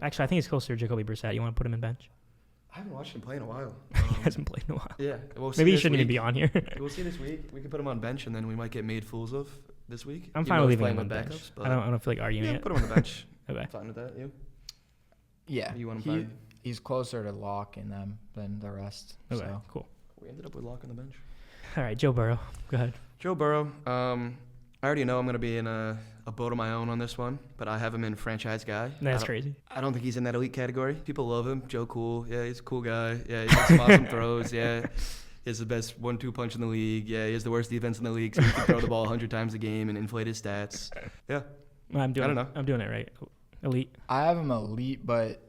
actually, I think he's closer to Jacoby Brissett. You want to put him in bench? I haven't watched him play in a while. He hasn't played in a while. Yeah. Maybe he shouldn't even be on here. We'll see this week. We can put him on bench, and then we might get made fools of this week. I'm fine with leaving him on bench. I don't feel like arguing it. Put him on the bench. Okay. I'm fine with that. You? Yeah. You want him he's closer to Locke in them than the rest. Okay, so. Cool. We ended up with Locke on the bench. All right, Joe Burrow. Go ahead. Joe Burrow. I already know I'm going to be in a boat of my own on this one, but I have him in franchise guy. That's crazy. I don't think he's in that elite category. People love him. Joe Cool. Yeah, he's a cool guy. Yeah, he makes some awesome throws. Yeah, he has the best 1-2 punch in the league. Yeah, he has the worst defense in the league, so he can throw the ball 100 times a game and inflate his stats. Yeah. I don't know. I'm doing it right. Elite. I have him elite, but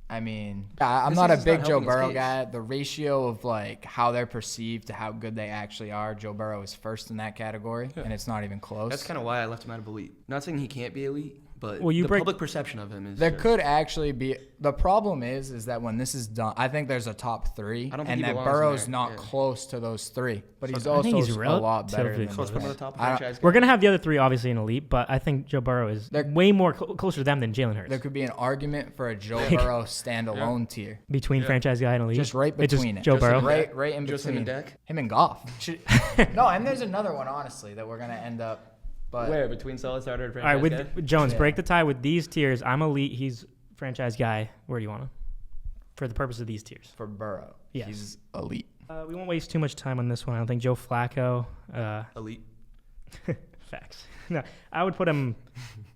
I mean, I'm not a big Joe Burrow guy. The ratio of how they're perceived to how good they actually are, Joe Burrow is first in that category, and it's not even close. That's kind of why I left him out of elite. Not saying he can't be elite, but public perception of him is. There could actually be. The problem is that when this is done, I think there's a top three, and that Burrow's not close to those three, but he's also a lot better than those. We're gonna have the other three obviously in elite, but I think Joe Burrow is way more closer to them than Jalen Hurts. There could be an argument for a Joe Burrow standalone tier between franchise guy and elite. Just right between it. Joe Burrow, right in between. Just him and Dak. Him and Goff. No, and there's another one honestly that we're gonna end up. But where between solid starter and franchise guy? All right, with Jones, break the tie with these tiers. I'm elite. He's franchise guy. Where do you want him? For the purpose of these tiers. For Burrow, yes. He's elite. We won't waste too much time on this one. I don't think Joe Flacco. Elite. Facts. No, I would put him.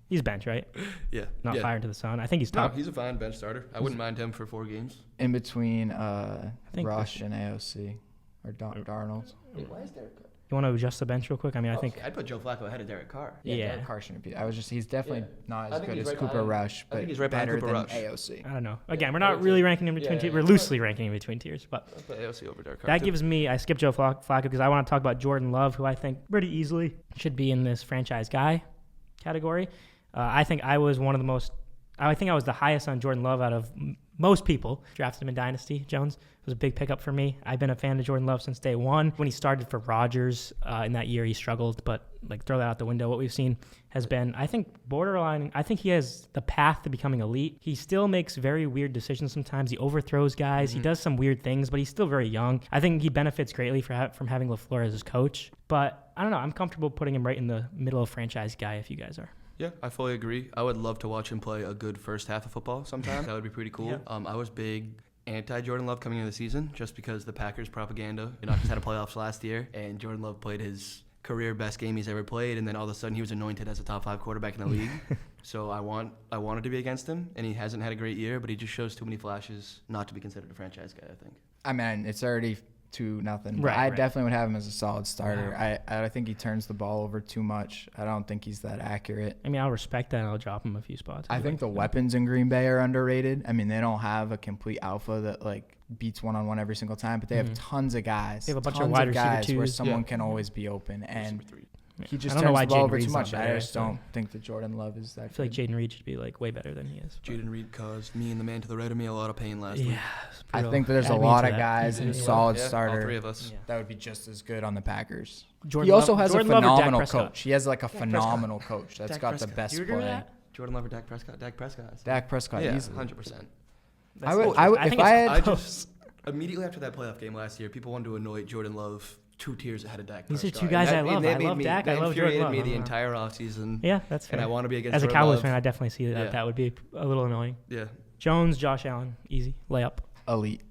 He's bench, right? Yeah. Not fired to the sun. I think he's top. No, he's a fine bench starter. I wouldn't mind him for 4 games. In between Rush and AOC. or Darnold. Wait, why is Derek Carr? You want to adjust the bench real quick? I mean, I think I'd put Joe Flacco ahead of Derek Carr. Derek Carr shouldn't be. He's definitely not as good as right Cooper behind- Rush, I but think he's right behind better Cooper than Rush. AOC. I don't know. Again, we're not really ranking in between tiers. We're loosely ranking in between tiers, but I'd put AOC over Derek Carr. that too. gives me. I skipped Joe Flacco because I want to talk about Jordan Love, who I think pretty easily should be in this franchise guy category. I think I was one of the most. I think I was the highest on Jordan Love out of most people. Drafted him in Dynasty. Jones was a big pickup for me. I've been a fan of Jordan Love since day one. When he started for Rodgers in that year, he struggled, but like throw that out the window. What we've seen has been, I think, borderline. I think he has the path to becoming elite. He still makes very weird decisions sometimes. He overthrows guys. He does some weird things, but he's still very young. I think he benefits greatly from having LaFleur as his coach. But I don't know. I'm comfortable putting him right in the middle of franchise guy if you guys are. Yeah, I fully agree. I would love to watch him play a good first half of football sometime. That would be pretty cool. Yeah. I was big anti-Jordan Love coming into the season just because the Packers propaganda. Just had a playoffs last year, and Jordan Love played his career best game he's ever played, and then all of a sudden he was anointed as a top 5 quarterback in the league. So I wanted to be against him, and he hasn't had a great year, but he just shows too many flashes not to be considered a franchise guy, I think. I mean, it's already 2-0. Right, I right. definitely would have him as a solid starter. Wow. I think he turns the ball over too much. I don't think he's that accurate. I mean, I'll respect that and I'll drop him a few spots. I think the weapons in Green Bay are underrated. I mean, they don't have a complete alpha that like beats one-on-one every single time, but they have tons of guys. They have a bunch of tons wide receiver guys where twos. someone can always be open, and Receiver 3. he just I don't know turns why the ball Jayden over Reed's too not much. better, I just so. don't think that Jordan Love is that. I feel like Jaden Reed should be like way better than he is. Jaden Reed caused me and the man to the right of me a lot of pain last week. Yeah. I think there's a Add me lot to of that. guys in Yeah. solid Yeah, starter all 3 of us. Yeah. that would be just as good on the Packers. Jordan He also Love- has Jordan a Love or Dak phenomenal Prescott? coach. He has like a Dak phenomenal coach that's Dak got the Prescott. best You agree with play. that? Jordan Love or Dak Prescott? Dak Prescott. Dak Prescott, Yeah, easily. 100%. I would if I had. I just immediately after that playoff game last year, people wanted to anoint Jordan Love 2 tiers ahead of Dak These Prescott. are 2 guys And I love. I made love me- Dak. I that love Jordan infuriated Love. me the I don't know. entire offseason. Yeah, that's fair. And I want to be against As a Jordan Cowboys Love. fan, I definitely see that. Yeah. That would be a little annoying. Yeah. Jones, Josh Allen, easy layup. Elite.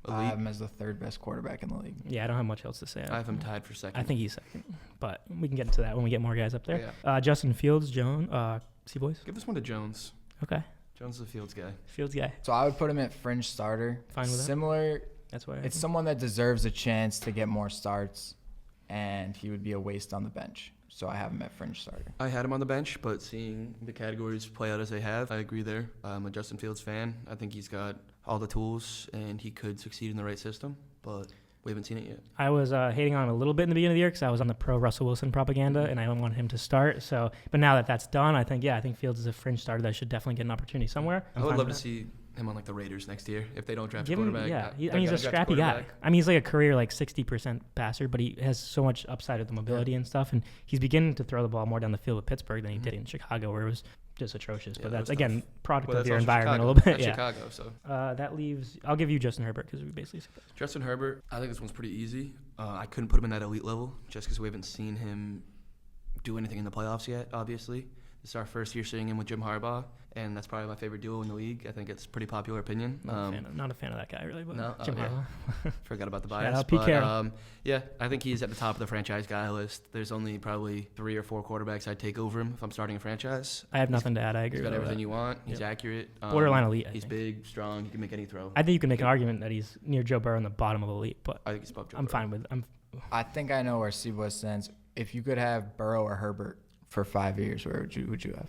I Elite. have him as the 3rd best quarterback in the league. Yeah, I don't have much else to say. I have him tied for second. I think he's second, but we can get into that when we get more guys up there. Yeah. Justin Fields, C-Boys. Give this one to Jones. Okay, Jones is a Fields guy. Fields guy. So I would put him at fringe starter. Fine with that. Similar. That's why. It's someone that deserves a chance to get more starts, and he would be a waste on the bench. So I have him at fringe starter. I had him on the bench, but seeing the categories play out as they have, I agree there. I'm a Justin Fields fan. I think he's got all the tools, and he could succeed in the right system, but we haven't seen it yet. I was hating on him a little bit in the beginning of the year because I was on the pro Russell Wilson propaganda, and I don't want him to start. So, but now that that's done, I think Fields is a fringe starter that should definitely get an opportunity somewhere. I would love to see him on like the Raiders next year if they don't draft a Give him, quarterback. he's They're a gonna draft scrappy guy. quarterback. I mean, he's like a career 60% passer, but he has so much upside with the mobility and stuff, and he's beginning to throw the ball more down the field with Pittsburgh than he did in Chicago, where it was just atrocious. Yeah, but that that's was again tough. product Well, of that's your also environment Chicago. a little bit. That's Yeah. Chicago, so. That leaves. I'll give you Justin Herbert because we basically said that. Justin Herbert, I think this one's pretty easy. I couldn't put him in that elite level just because we haven't seen him do anything in the playoffs yet, obviously. This is our first year seeing him with Jim Harbaugh, and that's probably my favorite duo in the league. I think it's a pretty popular opinion. Not a fan of that guy really, but No? Jim Oh, yeah. Harbaugh. Forgot about the Shout bias. out Pete Carroll. Yeah, I think he's at the top of the franchise guy list. There's only probably 3 or 4 quarterbacks I'd take over him if I'm starting a franchise. I have nothing to add. I agree He's with got everything that. you want. He's Yep. accurate. Borderline elite. I He's think. big, strong. He can make any throw. I think you can make an argument that he's near Joe Burrow in the bottom of elite, but I think he's above Joe I'm Burrow. fine with. I think I know where C-Boy stands. If you could have Burrow or Herbert for 5 years, where would you have?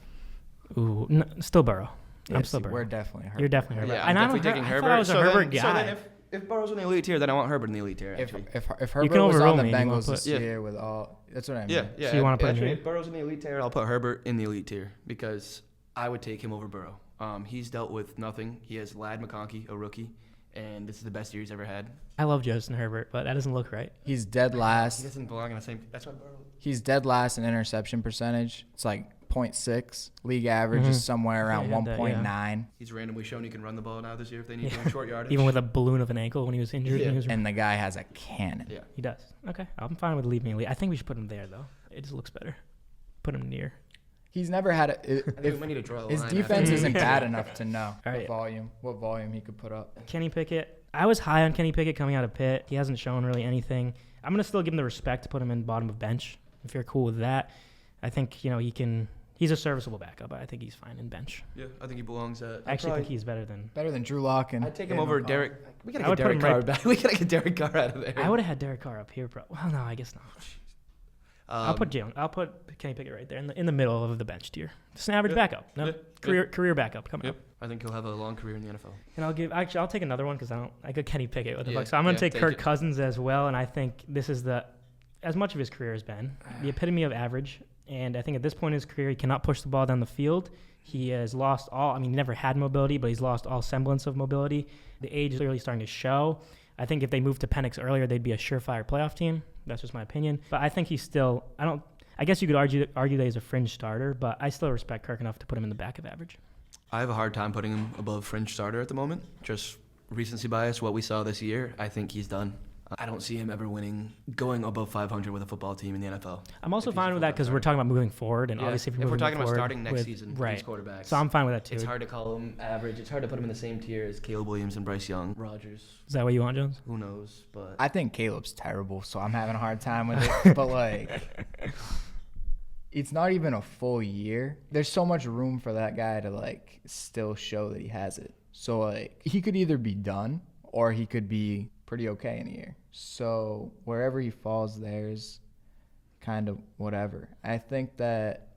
Still Burrow. I'm Yeah, still see, Burrow. we're definitely Herbert. You're definitely Herbert. Yeah, and I'm I'm definitely taking I Herbert. thought I was a So Herbert then- guy. So then if Burrow's in the elite tier, then I want Herbert in the elite tier. If Actually. if Herbert can was overrule on the me, you wanna Bengals put- this Yeah. year with all, that's what I mean. Yeah. So you wanna put him actually, in? if Burrow's in the elite tier, I'll put Herbert in the elite tier because I would take him over Burrow. He's dealt with nothing. He has Lad McConkey, a rookie, and this is the best year he's ever had. I love Justin Herbert, but that doesn't look right. He's dead He last. doesn't belong in the same. That's why Burrow. He's dead last in interception percentage. It's like 0.6. League average is somewhere around I had that, 1.9. He's randomly shown he can run the ball now this year if they need to in short yardage. Even with a balloon of an ankle when he was injured. Yeah. When he, was, And the guy has a cannon. Yeah. he does. Okay, I'm fine with leaving elite. I think we should put him there though. It just looks better. Put him near. He's never had I think we might need to draw a his line defense after. isn't bad enough to know All right. what volume he could put up. Kenny Pickett. I was high on Kenny Pickett coming out of Pitt. He hasn't shown really anything. I'm gonna still give him the respect to put him in bottom of bench if you're cool with that. I think he can He's a serviceable backup. I think he's fine in bench. Yeah, I think he belongs at. I actually think he's better than Drew Lock and I'd take him Aidan over O'Connell. Derek. We gotta I get would put Derek him Carr right- back. We gotta get Derek Carr out of there. I would have had Derek Carr up here, bro. Well, no, I guess not. I'll put Kenny Pickett right there in the middle of the bench tier. Just an average backup. No, Yeah. career backup coming Yep. up. I think he'll have a long career in the NFL. And I'll take another one because I got Kenny Pickett with the Yeah, Bucs. So I'm gonna take take Kirk it. Cousins as well, and I think this is as much of his career has been the epitome of average. And I think at this point in his career, he cannot push the ball down the field. He has lost he never had mobility, but he's lost all semblance of mobility. The age is clearly starting to show. I think if they moved to Penix earlier, they'd be a surefire playoff team. That's just my opinion. But I think he's still, I guess you could argue that he's a fringe starter, but I still respect Kirk enough to put him in the back of average. I have a hard time putting him above fringe starter at the moment. Just recency bias, what we saw this year, I think he's done. I don't see him ever going above 500 with a football team in the NFL. I'm also If he's fine a with that because full-time we're talking about moving forward, and Yeah. obviously if we're talking about starting next with, season, right? these quarterbacks. So I'm fine with that too. It's hard to call him average. It's hard to put him in the same tier as Caleb Williams and Bryce Young. Rodgers, Is that what you want, Jones? who knows? But I think Caleb's terrible, so I'm having a hard time with it. But like, it's not even a full year. There's so much room for that guy to like still show that he has it. So like, he could either be done or he could be pretty okay in a year. So wherever he falls, there's kind of whatever. I think that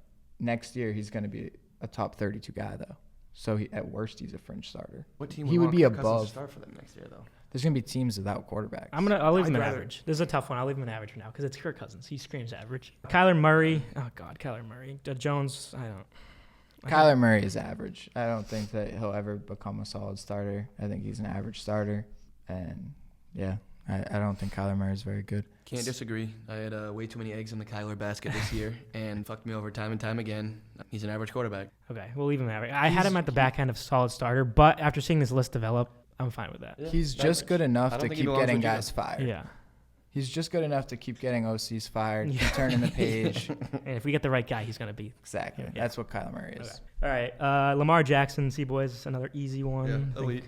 next year he's going to be a top 32 guy though. So at worst he's a fringe starter. what team He would want be Kirk Cousins above. to start for them next year though? There's going to be teams without quarterbacks. I'll leave him I'd an rather- average. This is a tough one. I'll leave him an average for now because it's Kirk Cousins. He screams average. Kyler Murray. Oh God, Kyler Murray. Jones. I don't. Kyler Murray is average. I don't think that he'll ever become a solid starter. I think he's an average starter. And, yeah, I don't think Kyler Murray is very good. Can't disagree. I had way too many eggs in the Kyler basket this year and fucked me over time and time again. He's an average quarterback. Okay, we'll leave him average. I had him at the back end of solid starter, but after seeing this list develop, I'm fine with that. Yeah, He's average. just good enough I to don't think he keep belongs getting with you. guys fired. Yeah. He's just good enough to keep getting OCs fired, keep turning the page. And if we get the right guy, he's gonna be. Exactly. Yeah. That's what Kyler Murray is. Okay. All right. Lamar Jackson, boys, another easy one. Yeah, I think. elite.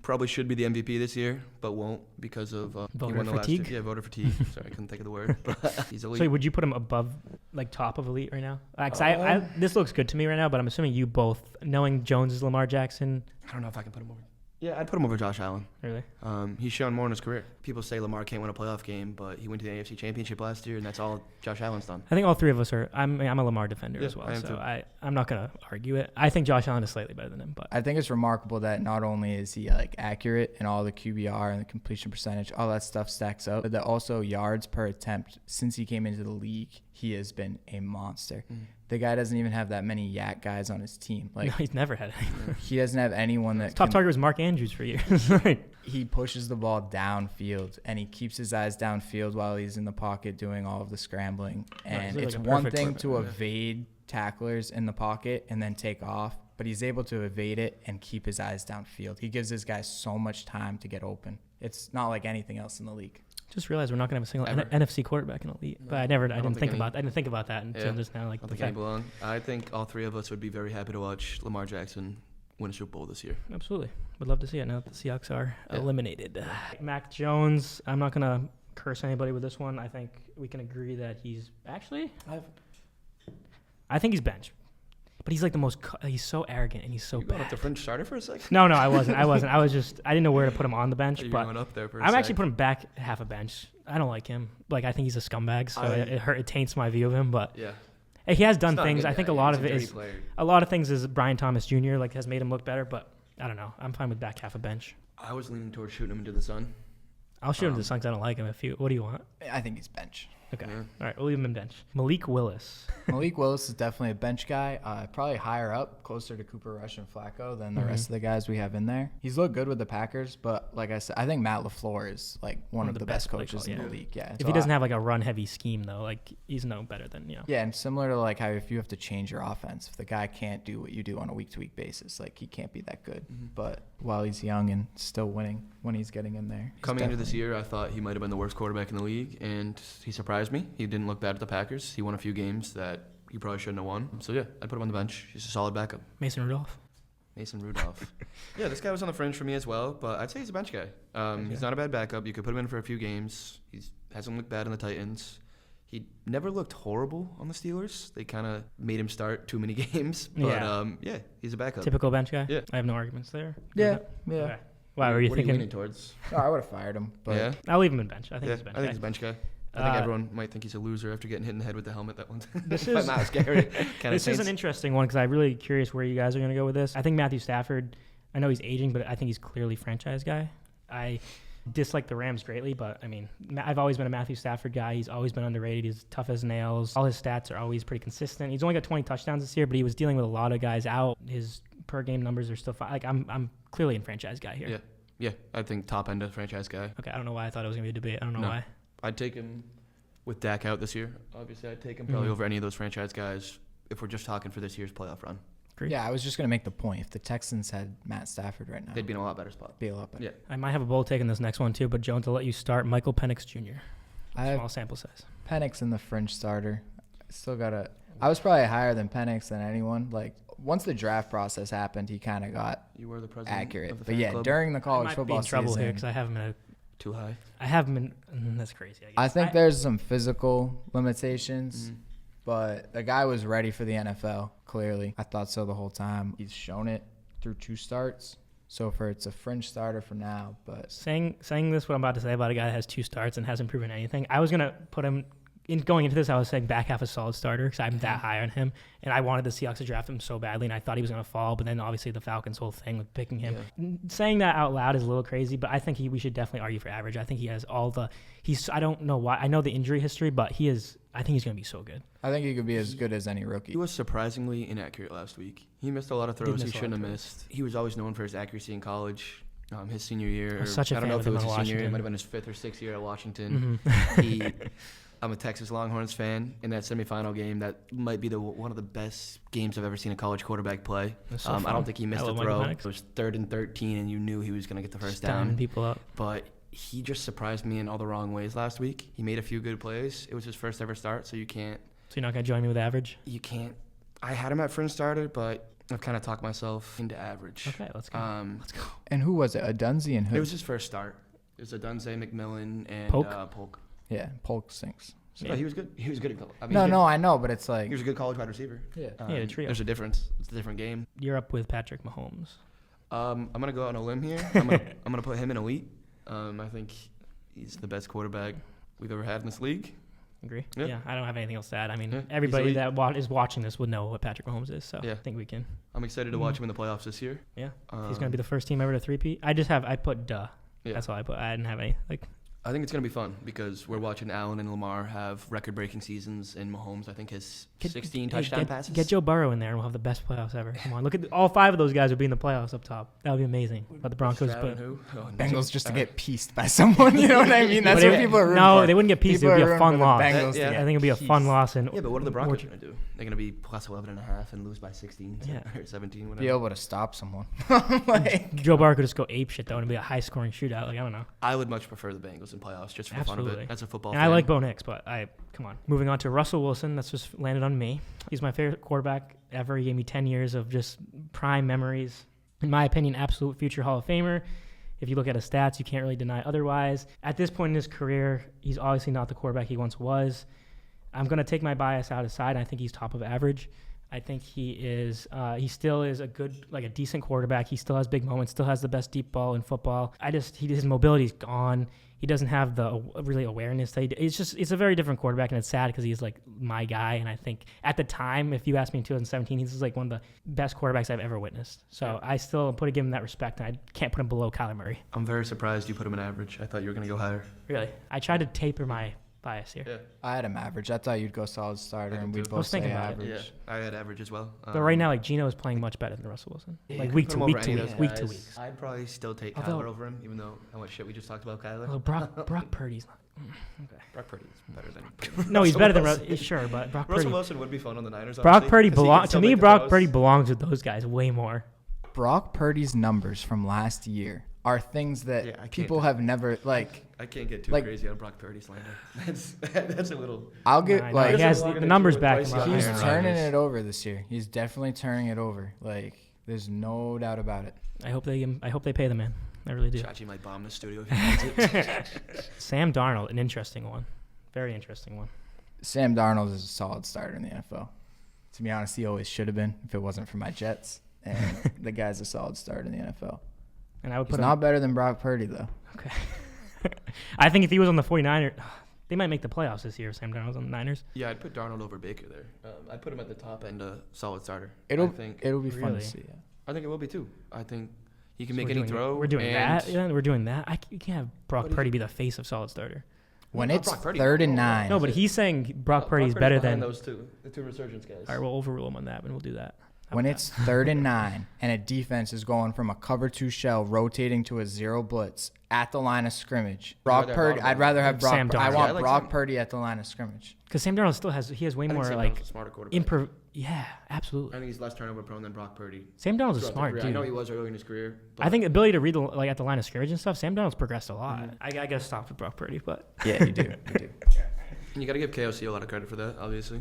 Probably should be the MVP this year, but won't because of he Voter won the last fatigue? year. Yeah, voter fatigue. Sorry, I couldn't think of the word. But he's elite. So would you put him above, like top of elite right now? 'Cause I this looks good to me right now, but I'm assuming you both, knowing Jones is Lamar Jackson, I don't know if I can put him over. Yeah, I'd put him over Josh Allen. really. He's shown more in his career. People say Lamar can't win a playoff game, but he went to the AFC Championship last year, and that's all Josh Allen's done. I think all three of us are. I'm a Lamar defender Yeah, as well, I am so too. I'm not gonna argue it. I think Josh Allen is slightly better than him, but I think it's remarkable that not only is he like accurate in all the QBR and the completion percentage, all that stuff stacks up, but that also yards per attempt since he came into the league, he has been a monster. The guy doesn't even have that many yak guys on his team. no, Like he's never had it. he doesn't have anyone that Top can- target was Mark Andrews for years. Right. he pushes the ball downfield and he keeps his eyes downfield while he's in the pocket doing all of the scrambling. And like it's a one perfect thing to quarterback, evade tacklers in the pocket and then take off, but he's able to evade it and keep his eyes downfield. He gives his guys so much time to get open. It's not like anything else in the league. Just realized we're not gonna have a single Ever. NFC quarterback in elite. But I didn't think about that until Yeah. just now. Like I don't the think any fact, belong. I think all three of us would be very happy to watch Lamar Jackson win a Super Bowl this year. absolutely would love to see it now that the Seahawks are Yeah. eliminated. Mac Jones. I'm not gonna curse anybody with this one. I think we can agree that he's actually. I think he's bench, but he's like the most. He's so arrogant and he's so You going bad. up to fringe starter for a second? No, I wasn't. I was just. I didn't know where to put him on the bench, You're but going up there for a I'm sec. actually putting him back half a bench. I don't like him. Like I think he's a scumbag, so I- it taints my view of him. But Yeah. hey, he has He's done not a things. good I think guy. a lot He's of it dirty is player. a lot of things is Brian Thomas Jr. like has made him look better. But I don't know. I'm fine with back half a bench. I was leaning towards shooting him into the sun. I'll shoot him to the sun 'cause I don't like him. What do you want? I think he's bench. Okay. Yeah. All right, we'll leave him in bench. Malik Willis. Malik Willis is definitely a bench guy. Probably higher up, closer to Cooper Rush and Flacco than the rest of the guys we have in there. He's looked good with the Packers, but like I said, I think Matt LaFleur is like one of the best play coaches call, in yeah. the league. Yeah. If he doesn't have like a run-heavy scheme though, like he's no better than Yeah, and similar to like how if you have to change your offense, if the guy can't do what you do on a week-to-week basis, like he can't be that good. But while he's young and still winning when he's getting in there. he's Coming into this definitely- year, I thought he might have been the worst quarterback in the league, and he surprised me. He didn't look bad at the Packers. He won a few games that he probably shouldn't have won. So, yeah, I'd put him on the bench. He's a solid backup. Mason Rudolph. Mason Rudolph. Yeah, this guy was on the fringe for me as well, but I'd say he's a bench guy. He's not a bad backup. You could put him in for a few games. He hasn't looked bad in the Titans. He never looked horrible on the Steelers. They kind of made him start too many games. But, he's a backup. Typical bench guy? Yeah. I have no arguments there. Yeah. Okay. Why were you what thinking? Are you leaning towards? No, I would have fired him. But Yeah. I'll leave him in bench. I think he's a bench I think guy. he's a bench guy. I think everyone might think he's a loser after getting hit in the head with the helmet that one time. This By is Myles Garrett. This is an interesting one because I'm really curious where you guys are going to go with this. I think Matthew Stafford, I know he's aging, but I think he's clearly franchise guy. I dislike the Rams greatly, but I mean, I've always been a Matthew Stafford guy. He's always been underrated. He's tough as nails. All his stats are always pretty consistent. He's only got 20 touchdowns this year, but he was dealing with a lot of guys out. His per game numbers are still fine. Like I'm clearly a franchise guy here. Yeah, I think top end of franchise guy. Okay, I don't know why I thought it was going to be a debate. I don't know why. I'd take him with Dak out this year. Obviously, I'd take him probably over any of those franchise guys if we're just talking for this year's playoff run. Agree. Yeah, I was just going to make the point. If the Texans had Matt Stafford right now, They'd be in a lot better spot. be a lot better. Yeah. I might have a bold take in this next one too, but Jones, I'll let you start. Michael Penix Jr. I have Small sample size. Penix in the fringe starter. Still got to. I was probably higher than Penix than anyone. Like, once the draft process happened, he kind of got You were the president accurate. of the But fan yeah, club. during the I college might be football in trouble season, here because I have him in a. Too high. I have him in. That's crazy. I think there's some physical limitations, but the guy was ready for the NFL, clearly. I thought so the whole time. He's shown it through 2 starts. So it's a fringe starter for now, but saying this, what I'm about to say about a guy that has 2 starts and hasn't proven anything, I was going to put him, going into this, I was saying back half a solid starter because I'm that high on him, and I wanted the Seahawks to draft him so badly, and I thought he was going to fall, but then obviously the Falcons' whole thing with picking him. Yeah. Saying that out loud is a little crazy, but I think we should definitely argue for average. I think he has I don't know why. I know the injury history, but I think he's going to be so good. I think he could be as good as any rookie. He was surprisingly inaccurate last week. He missed a lot of throws he shouldn't have missed. He was always known for his accuracy in college. His senior year. I was such a I don't fan know if of it was him his on senior year. It Washington. might have been his 5th or 6th year at Washington. Mm-hmm. I'm a Texas Longhorns fan. In that semifinal game, that might be one of the best games I've ever seen a college quarterback play. So I don't think he missed a throw. Penix. It was 3rd and 13, and you knew he was going to get the first Stunning down. people up. But he just surprised me in all the wrong ways last week. He made a few good plays. It was his first ever start, so you can't. So you're not going to join me with average? You can't. I had him at fringe starter, but I've kind of talked myself into average. Okay, let's go. Let's go. And who was it? Adunzi and who? It was his first start. It was Adunze, McMillan, and Polk. Yeah, Polk stinks. So he was good. He was good at college. I know, but it's like he was a good college wide receiver. Yeah. The trio. There's a difference. It's a different game. You're up with Patrick Mahomes. I'm gonna go out on a limb here. I'm gonna put him in elite. I think he's the best quarterback we've ever had in this league. Agree? Yeah. Yeah, I don't have anything else to add. I mean, Yeah, everybody that is watching this would know what Patrick Mahomes is, so Yeah. I think we can. I'm excited to watch him in the playoffs this year. Yeah. He's going to be the first team ever to three-peat. I put duh. Yeah. That's all I put. I didn't have any. I think it's going to be fun because we're watching Allen and Lamar have record-breaking seasons, and Mahomes, I think, has 16 touchdown passes. Get Joe Burrow in there, and we'll have the best playoffs ever. Come on, look at all 5 of those guys would be in the playoffs up top. That would be amazing. But the Broncos, Stroud and who? Bengals just to get pieced by someone. You know what I mean? That's what people are rooting for. No, they wouldn't get pieced. It would be a fun loss. I Yeah. think it would be a fun loss. And Yeah, but what are the Broncos going to do? They're going to be plus 11.5 and lose by 16 or 17, whatever. Be able to stop someone. Joe Burrow could just go ape shit though, and it'd be a high-scoring shootout. I don't know. I would much prefer the Bengals in playoffs just for the fun of it. That's a football And fan. I like Bo Nix, but come on. Moving on to Russell Wilson. That's just landed on me. He's my favorite quarterback ever. He gave me 10 years of just prime memories. In my opinion, absolute future Hall of Famer. If you look at his stats, you can't really deny otherwise. At this point in his career, he's obviously not the quarterback he once was. I'm going to take my bias out aside. I think he's top of average. I think he still is a decent quarterback. He still has big moments, still has the best deep ball in football. His mobility's gone. He doesn't have the really awareness that it's a very different quarterback, and it's sad because he's like my guy. And I think at the time, if you asked me in 2017, he's like one of the best quarterbacks I've ever witnessed. So I still give him that respect, and I can't put him below Kyler Murray. I'm very surprised you put him in average. I thought you were going to go higher. Really? I tried to taper my bias here. Yeah. I had him average. I thought you'd go solid starter, and we'd I both was say thinking about it. average. Yeah, I had average as well. But right now, Geno is playing much better than Russell Wilson. Week to week. I'd probably still take Kyler over him, even though how much shit we just talked about Kyler. Well, Brock Purdy's not. Okay. Brock Purdy's better than. No, he's better than Russell. Sure, but Brock Purdy. Russell Wilson would be fun on the Niners. Brock Purdy belongs to me. Brock Purdy belongs with those guys way more. Brock Purdy's numbers from last year are things that people have never like. I can't get too crazy on Brock Purdy slander. That's a little. I'll get he has the numbers back. He's turning it over this year. He's definitely turning it over. Like there's no doubt about it. I hope they pay the man. I really do. Chachi might bomb the studio if he finds it. Sam Darnold, an interesting one, very interesting one. Sam Darnold is a solid starter in the NFL. To be honest, he always should have been if it wasn't for my Jets. And the guy's a solid starter in the NFL. And I would He's put not better than Brock Purdy, though. Okay. I think if he was on the 49ers, they might make the playoffs this year if Sam Darnold's on the Niners. Yeah, I'd put Darnold over Baker there. I'd put him at the top end, solid starter. It'll be Really? fun to see. Yeah. I think it will be too. I think he can So make we're any doing throw. We're doing and that. Yeah, we're doing that. You can't have Brock But he- Purdy be the face of solid starter. When Not it's Brock Purdy. 3rd and 9. No, but he's saying Brock Purdy's Purdy's better behind than. those two, the two resurgence guys. All right, we'll overrule him on that, and we'll do that. How When about it's 3rd and 9 and a defense is going from a cover 2 shell rotating to a 0 blitz at the line of scrimmage, Brock rather have Purdy. Darnold. I'd rather have Brock. Sam Darnold. I Yeah, want I like Brock Sam. Purdy at the line of scrimmage. Because Sam Darnold still has way I think more Sam like Darnold's a smarter quarterback. Yeah, I absolutely. think he's less turnover prone than Brock Purdy. Sam Darnold's a throughout smart their dude. career. I know he was early in his career. But I think ability to read at the line of scrimmage and stuff. Sam Darnold's progressed a lot. Mhm. I gotta stop with Brock Purdy, but Yeah, you do. You do. you got to give KOC a lot of credit for that, obviously.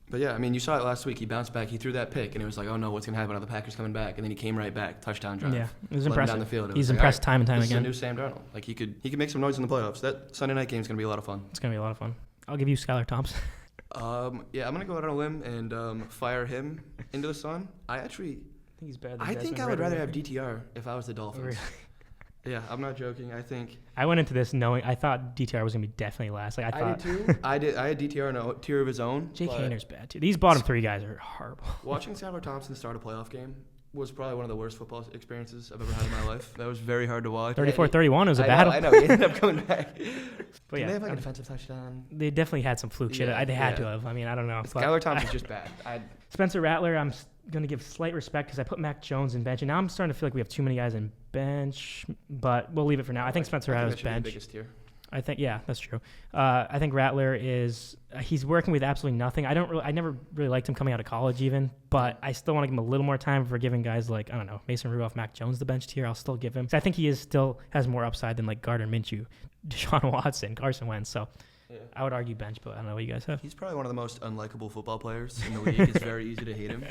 But yeah, I mean, you saw it last week. He bounced back. He threw that pick, and it was like, oh no, what's gonna happen? Are the Packers coming back? And then he came right back, touchdown drive. yeah, it was Let him impressive. down the field. It He's was like, impressed all right, time and time this again. is a new Sam Darnold. Like he could make some noise in the playoffs. That Sunday night game is gonna be a lot of fun. It's gonna be a lot of fun. I'll give you Skylar Thompson. Yeah, I'm gonna go out on a limb and fire him into the sun. I think he's better than I think Desmond I would rather Ridder. have DTR if I was the Dolphins. Really? Yeah, I'm not joking. I think I went into this knowing I thought DTR was gonna be definitely last. Like I thought. did too. I had DTR in a tier of his own. Jake but Haener's bad too. These bottom 3 guys are horrible. Watching Skylar Thompson start a playoff game was probably one of the worst football experiences I've ever had in my life. That was very hard to watch. 34-31 was a I battle. know. He ended up coming back. But Did yeah, they have like a defensive touchdown? they definitely had some fluke shit. Yeah, They had to yeah. have. I mean, I don't know. But Skylar Thompson's just bad. Spencer Rattler, I'm going to give slight respect because I put Mac Jones in bench, and now I'm starting to feel like we have too many guys in bench, but we'll leave it for now. I think Spencer Rattler's that should be the bench. biggest tier. I think, yeah, that's true. I think Rattler he's working with absolutely nothing. I never really liked him coming out of college even, but I still want to give him a little more time for giving guys like, I don't know, Mason Rudolph, Mac Jones the bench tier. I'll still give him. So I think he still has more upside than like Gardner Minshew, Deshaun Watson, Carson Wentz. So Yeah. I would argue bench, but I don't know what you guys have. He's probably one of the most unlikable football players in the league. It's very easy to hate him.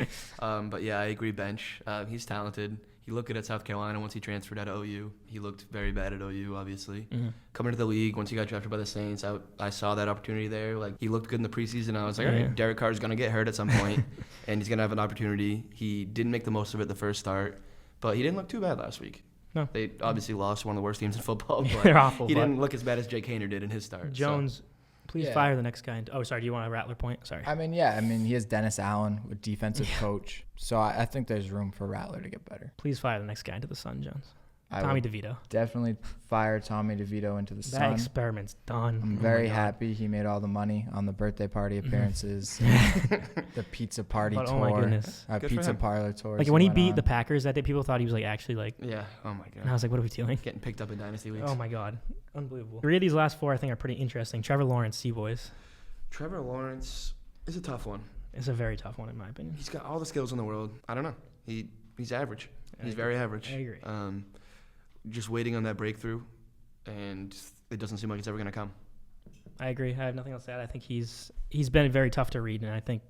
But yeah, I agree bench. He's talented. He looked good at South Carolina once he transferred out of OU. He looked very bad at OU, obviously. Mm-hmm. Coming to the league, once he got drafted by the Saints, I saw that opportunity there. Like, he looked good in the preseason. I was like, all right, Derek Carr's going to get hurt at some point, and he's going to have an opportunity. He didn't make the most of it the first start, but he didn't look too bad last week. No. They obviously lost one of the worst teams in football, but They're awful. he but didn't look as bad as Jake Haener did in his start. Jones, please Yeah. fire the next guy. Oh, sorry. Do you want a Rattler point? Sorry. I mean, he has Dennis Allen, a defensive coach. So I think there's room for Rattler to get better. Please fire the next guy into the sun, Jones. I Tommy would DeVito. definitely fire Tommy DeVito into the That sun. experiment's done. I'm Oh my very God. happy he made all the money on the birthday party appearances, the pizza party But, tour, oh my goodness. Good for pizza him. parlor tour. Like when he beat the Packers that day, people thought he was like actually like, Yeah. Oh my and I god. was like, what are we doing? Getting picked up in dynasty leagues. Oh my God. Unbelievable. 3 of these last 4 I think are pretty interesting. Trevor Lawrence, C-Boys. Trevor Lawrence is a tough one. It's a very tough one in my opinion. He's got all the skills in the world. I don't know. He's average. I He's agree. very average. I agree. Just waiting on that breakthrough, and it doesn't seem like it's ever going to come. I agree. I have nothing else to add. I think he's been very tough to read, and I think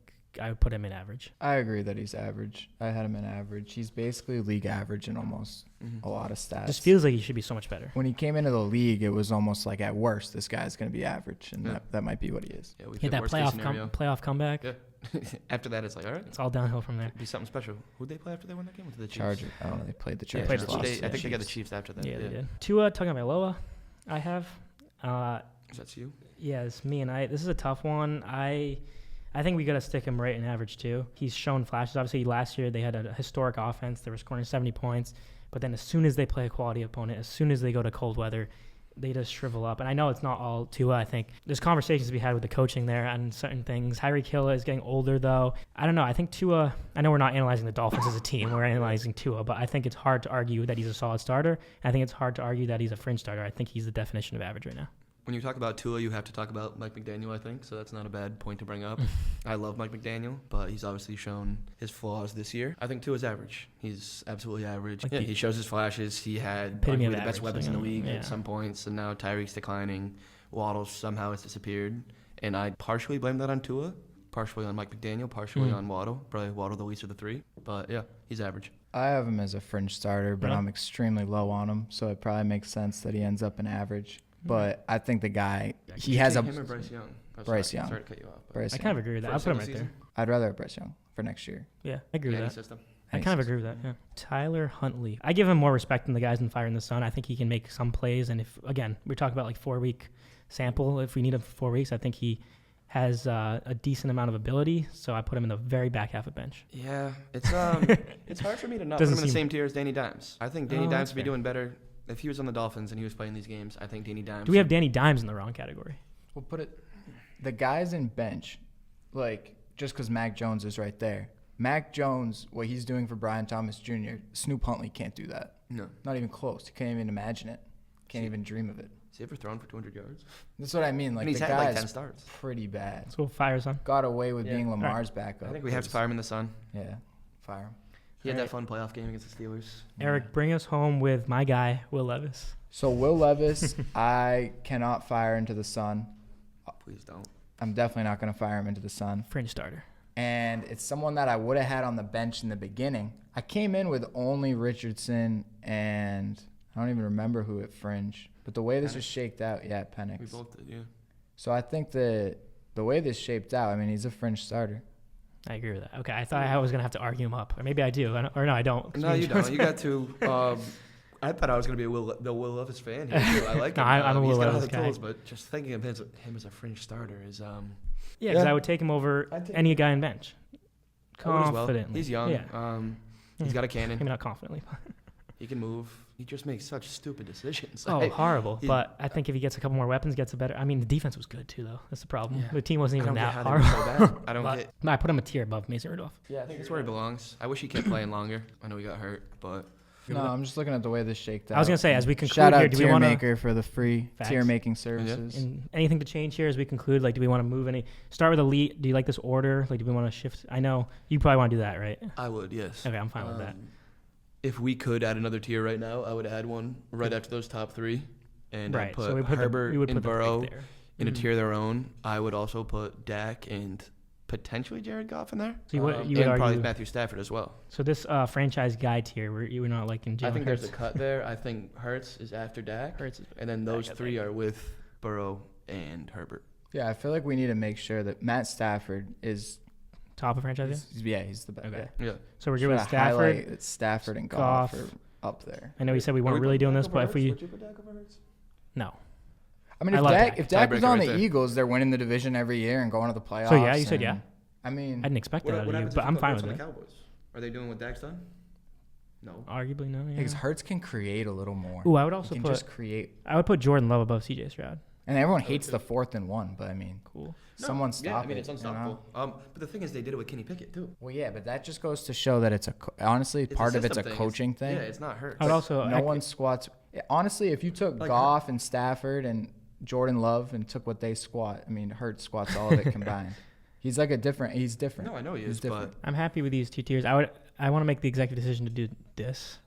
I would put him in average. I agree that he's average. I had him in average. He's basically league average in almost a lot of stats. Just feels like he should be so much better. When he came into the league, it was almost like at worst, this guy's going to be average, and Yeah. that might be what he is. Yeah, we Hit that playoff comeback. Yeah. After that, it's like, all right, It's all downhill from there. be something special. Who'd they play after they won that game? Was it the Chiefs? Charger. I don't know. They played the They Chargers. played the lost Chiefs. to the I think they got the Chiefs. Chiefs after that. Yeah, they did. Tua Tagovailoa, I have. That's you? Yeah, it's me and I. This is a tough one. I think we got to stick him right in average too. He's shown flashes. Obviously, last year they had a historic offense. They were scoring 70 points. But then as soon as they play a quality opponent, as soon as they go to cold weather, they just shrivel up. And I know it's not all Tua. I think there's conversations to be had with the coaching there on certain things. Tyreek Hill is getting older, though. I don't know. I think Tua, I know we're not analyzing the Dolphins as a team. We're analyzing Tua. But I think it's hard to argue that he's a solid starter. I think it's hard to argue that he's a fringe starter. I think he's the definition of average right now. When you talk about Tua, you have to talk about Mike McDaniel, I think. So that's not a bad point to bring up. I love Mike McDaniel, but he's obviously shown his flaws this year. I think Tua's average. He's absolutely average. Like Yeah, the- he shows his flashes. He had Epitome arguably of the best average, weapons in the league yeah. at some points, and now Tyreek's declining. Waddle somehow has disappeared. And I partially blame that on Tua, partially on Mike McDaniel, partially on Waddle. Probably Waddle the least of the 3. But yeah, he's average. I have him as a fringe starter, but Yeah. I'm extremely low on him, so it probably makes sense that he ends up in average. but I think the guy Yeah, he has him a or Bryce Young. Bryce Young. Sorry to cut you off. Bryce I Young. kind of agree with that. I'll For put a him right single there. I'd rather have Bryce Young for next year. Yeah, I agree with Any that. system. I kind of agree with that. Yeah. Tyler Huntley. I give him more respect than the guys in Fire in the Sun. I think he can make some plays. And if, again, we're talking about like 4-week sample, if we need him for 4 weeks, I think he has a decent amount of ability. So I put him in the very back half of bench. Yeah, it's it's hard for me to not put Doesn't him in the seem- same tier as Danny Dimes. I think Danny Oh, Dimes that's would be fair. doing better if he was on the Dolphins and he was playing these games. I think Danny Dimes. Do we have Danny Dimes in the wrong category? We'll put it. The guys in bench, like just because Mac Jones is right there. Mac Jones, what he's doing for Brian Thomas Jr., Snoop Huntley can't do that. No. Not even close. He can't even imagine it. Can't even dream of it. Has he ever thrown for 200 yards? That's what I mean. Like And he's the had like guy's 10 starts. pretty bad. So Fire's on. Got away with Yeah. being All right. Lamar's backup. I think we have to fire him in the sun. Yeah, fire him. He had All that fun playoff game against the Steelers. Eric, bring us home with my guy, Will Levis. So Will Levis, I cannot fire into the sun. Please don't. I'm definitely not going to fire him into the sun. Fringe starter. And it's someone that I would have had on the bench in the beginning. I came in with only Richardson and I don't even remember who at fringe. But the way this Penix. is shaped out, yeah, Penix. We both did, yeah. So I think the way this shaped out, I mean, he's a fringe starter. I agree with that. Okay, I thought I was going to have to argue him up. Or maybe I do. Or no, I don't. No, you don't. You got to. I thought I was going to be the Will Levis fan here, too. I like No, him. I'm a Will He's got all Levis the guy. tools, but just thinking of him as a fringe starter is. Yeah, because Yeah. I would take him over I'd take any guy in bench. I would as well. Confidently. He's young. Yeah. He's got a cannon. Maybe not confidently. He can move. He just makes such stupid decisions. Oh, horrible. he- But I think if he gets a couple more weapons, gets a better. I mean, the defense was good, too, though. That's the problem. Yeah. The team wasn't I even don't get that how they were horrible. so bad. I don't But get. I put him a tier above Mason Rudolph. Yeah, I think that's where he belongs. I wish he kept playing longer. I know he got hurt, but No, I'm just looking at the way this shaked out. I was going to say, as we conclude Shout out here, do we Tier want to. Maker for the free Facts. tier making services. And anything to change here as we conclude? Like, do we want to move any? Start with elite. Do you like this order? Like, do we want to shift? I know you probably want to do that, right? I would, yes. Okay, I'm fine with that. If we could add another tier right now, I would add one right after those top three, and I'd Right. put So we put Herbert we would and put the Burrow pick there. in a Mhm. tier of their own. I would also put Dak and potentially Jared Goff in there. So you would and probably argue. Matthew Stafford as well. So this franchise guide tier, you were not liking Jalen I think Hurts. there's a cut there. I think Hurts is after Dak, Hurts is and then those Dak, I three think. are with Burrow and Herbert. Yeah, I feel like we need to make sure that Matt Stafford is top of franchise. he's the best. Okay. Yeah. Yeah. So we're Just good with wanna Stafford. highlight that Stafford and Goff Goff. are up there. I know we said we weren't really doing this, but if we Would you put Dak over Hurts? no. I mean, I if love Dak, Dak. if Dak was Tiebreaker on right the there. Eagles, they're winning the division every year and going to the playoffs. So, yeah, you said and- yeah. I mean, I didn't expect that out of you, happens but if I'm put fine Hurts with on it. the Cowboys? Are they doing what Dak's done? No. Arguably, no. Yeah. because Hurts can create a little more. Ooh, I would He also can put. just create. I would put Jordan Love above CJ Stroud. And everyone would hates too. the 4th and 1, but I mean, Cool. someone stop Yeah, I mean, it's it, you know? unstoppable. But the thing is, they did it with Kenny Pickett, too. Well, yeah, but that just goes to show that it's honestly, It's a part of it's a system thing. coaching thing. Yeah, it's not Hurts. I would also. No I one squats. Honestly, if you took Like Goff and Stafford and Jordan Love and took what they squat, I mean, Hurts squats all of it combined. He's like he's different. No, I know he He's is, but different. I'm happy with these 2 tiers. I want to make the executive decision to do this.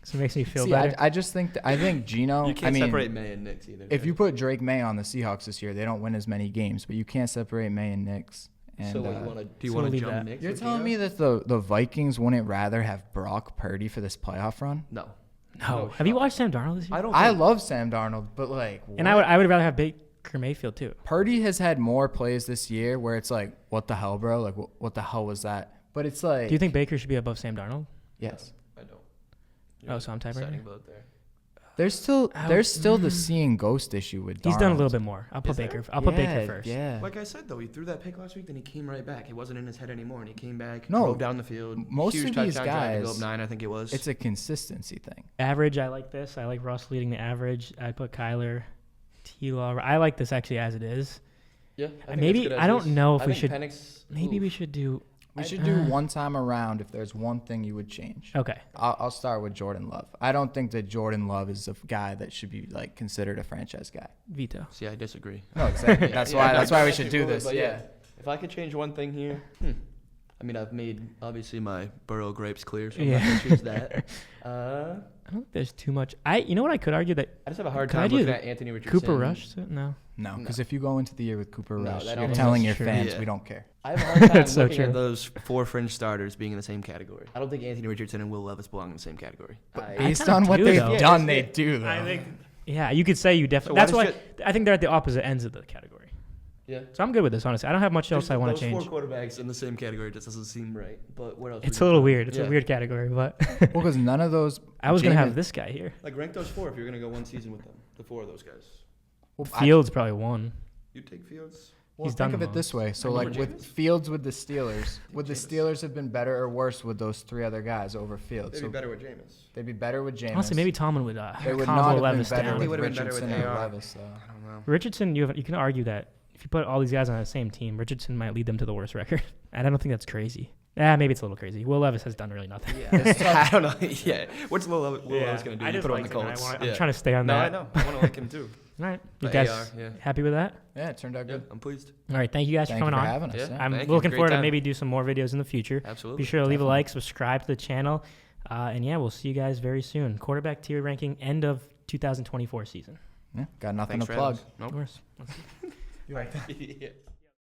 So it makes me feel See, better. I just think I think Geno. you can't I mean, separate Maye and Knicks either. if you put Drake May on the Seahawks this year, they don't win as many games, but you can't separate May and Knicks. And so, what, do you so want we'll to leave jump that. Knicks? you're with telling Geno? me that the Vikings wouldn't rather have Brock Purdy for this playoff run? No. no. Have you watched Sam Darnold this year? I don't. I think- love Sam Darnold, but like, And what? I would rather have Baker Mayfield too. Purdy has had more plays this year where it's like, what the hell, bro? Like, what the hell was that? But it's like, Do you think Baker should be above Sam Darnold? yes. I don't. Oh, so I'm tiebreaker? Setting both there. There's still the seeing ghost issue with Darnold. He's done a little bit more. I'll put Is there? Baker. I'll put Baker first. Yeah. Like I said, though, he threw that pick last week, then he came right back. He wasn't in his head anymore, and he came back, No, drove down the field. most huge of these touchdown drive to go guys, up 9, I think it was. It's a consistency thing. Average, I like this. I like Russ leading the average. I put Kyler, T-Law. I like this actually as it is. yeah. Maybe I don't know if we should. Penix, Maybe we should do. We should do one time around if there's one thing you would change. Okay. I'll start with Jordan Love. I don't think that Jordan Love is a guy that should be like considered a franchise guy. Veto. See, I disagree. No, exactly. That's why we should do this. But Yeah. if I could change one thing here, I mean, I've made obviously my Burrow grapes clear, so I'm Yeah. not gonna choose that. I don't think there's too much. You know what I could argue that I just have a hard Could I time do looking the at Anthony Richardson. Cooper Rush. No. No, No. because if you go into the year with Cooper No, Rush, that you're almost telling is your true. fans Yeah. we don't care. I have a hard time That's so looking true. at those 4 fringe starters being in the same category. I don't think Anthony Richardson and Will Levis belong in the same category. Based kinda on what do, they've though. done, Yeah, they do though. I think Yeah, you could say you definitely. So That's why I think they're at the opposite ends of the category. Yeah. So I'm good with this, honestly. I don't have much else I want to change. Those 4 quarterbacks in the same category just doesn't seem right. But what else? It's a little weird. It's a weird category, but Well, because none of those. I was gonna have this guy here. Like rank those 4 if you're gonna go one season with them. The 4 of those guys. Well, Fields probably one. You take Fields. Well, He's think done of it this way. So, Over like with Jameis? Fields with the Steelers, would the Jameis. Steelers have been better or worse with those 3 other guys over Fields? They'd be better with Jameis. They'd be better with Jameis. Honestly, maybe Tomlin would they would combo not have been Levis better down. They with would have been better with Richardson or AR. Levis, though. I don't know. Richardson, you can argue that if you put all these guys on the same team, Richardson might lead them to the worst record. And I don't think that's crazy. Maybe it's a little crazy. Will Levis has done really nothing. Yeah. I don't know. Yeah. What's Will Levis gonna do? I You just put him on liked the him, and Colts. I'm trying to stay on No, that. I know. I want to like him too. All right. You But guys AR, yeah. happy with that? Yeah, it turned out Yeah, good. I'm pleased. All right. Thank you guys Thank for you coming for on. having us. Yeah. Yeah. I'm Thank you. looking Great forward to time. maybe do some more videos in the future. Absolutely. Be sure to leave a Definitely. like, subscribe to the channel. And yeah, we'll see you guys very soon. Quarterback tier ranking end of 2024 season. Yeah, got nothing Thanks to for plug. having us. Of Nope. course. You like that? Yeah.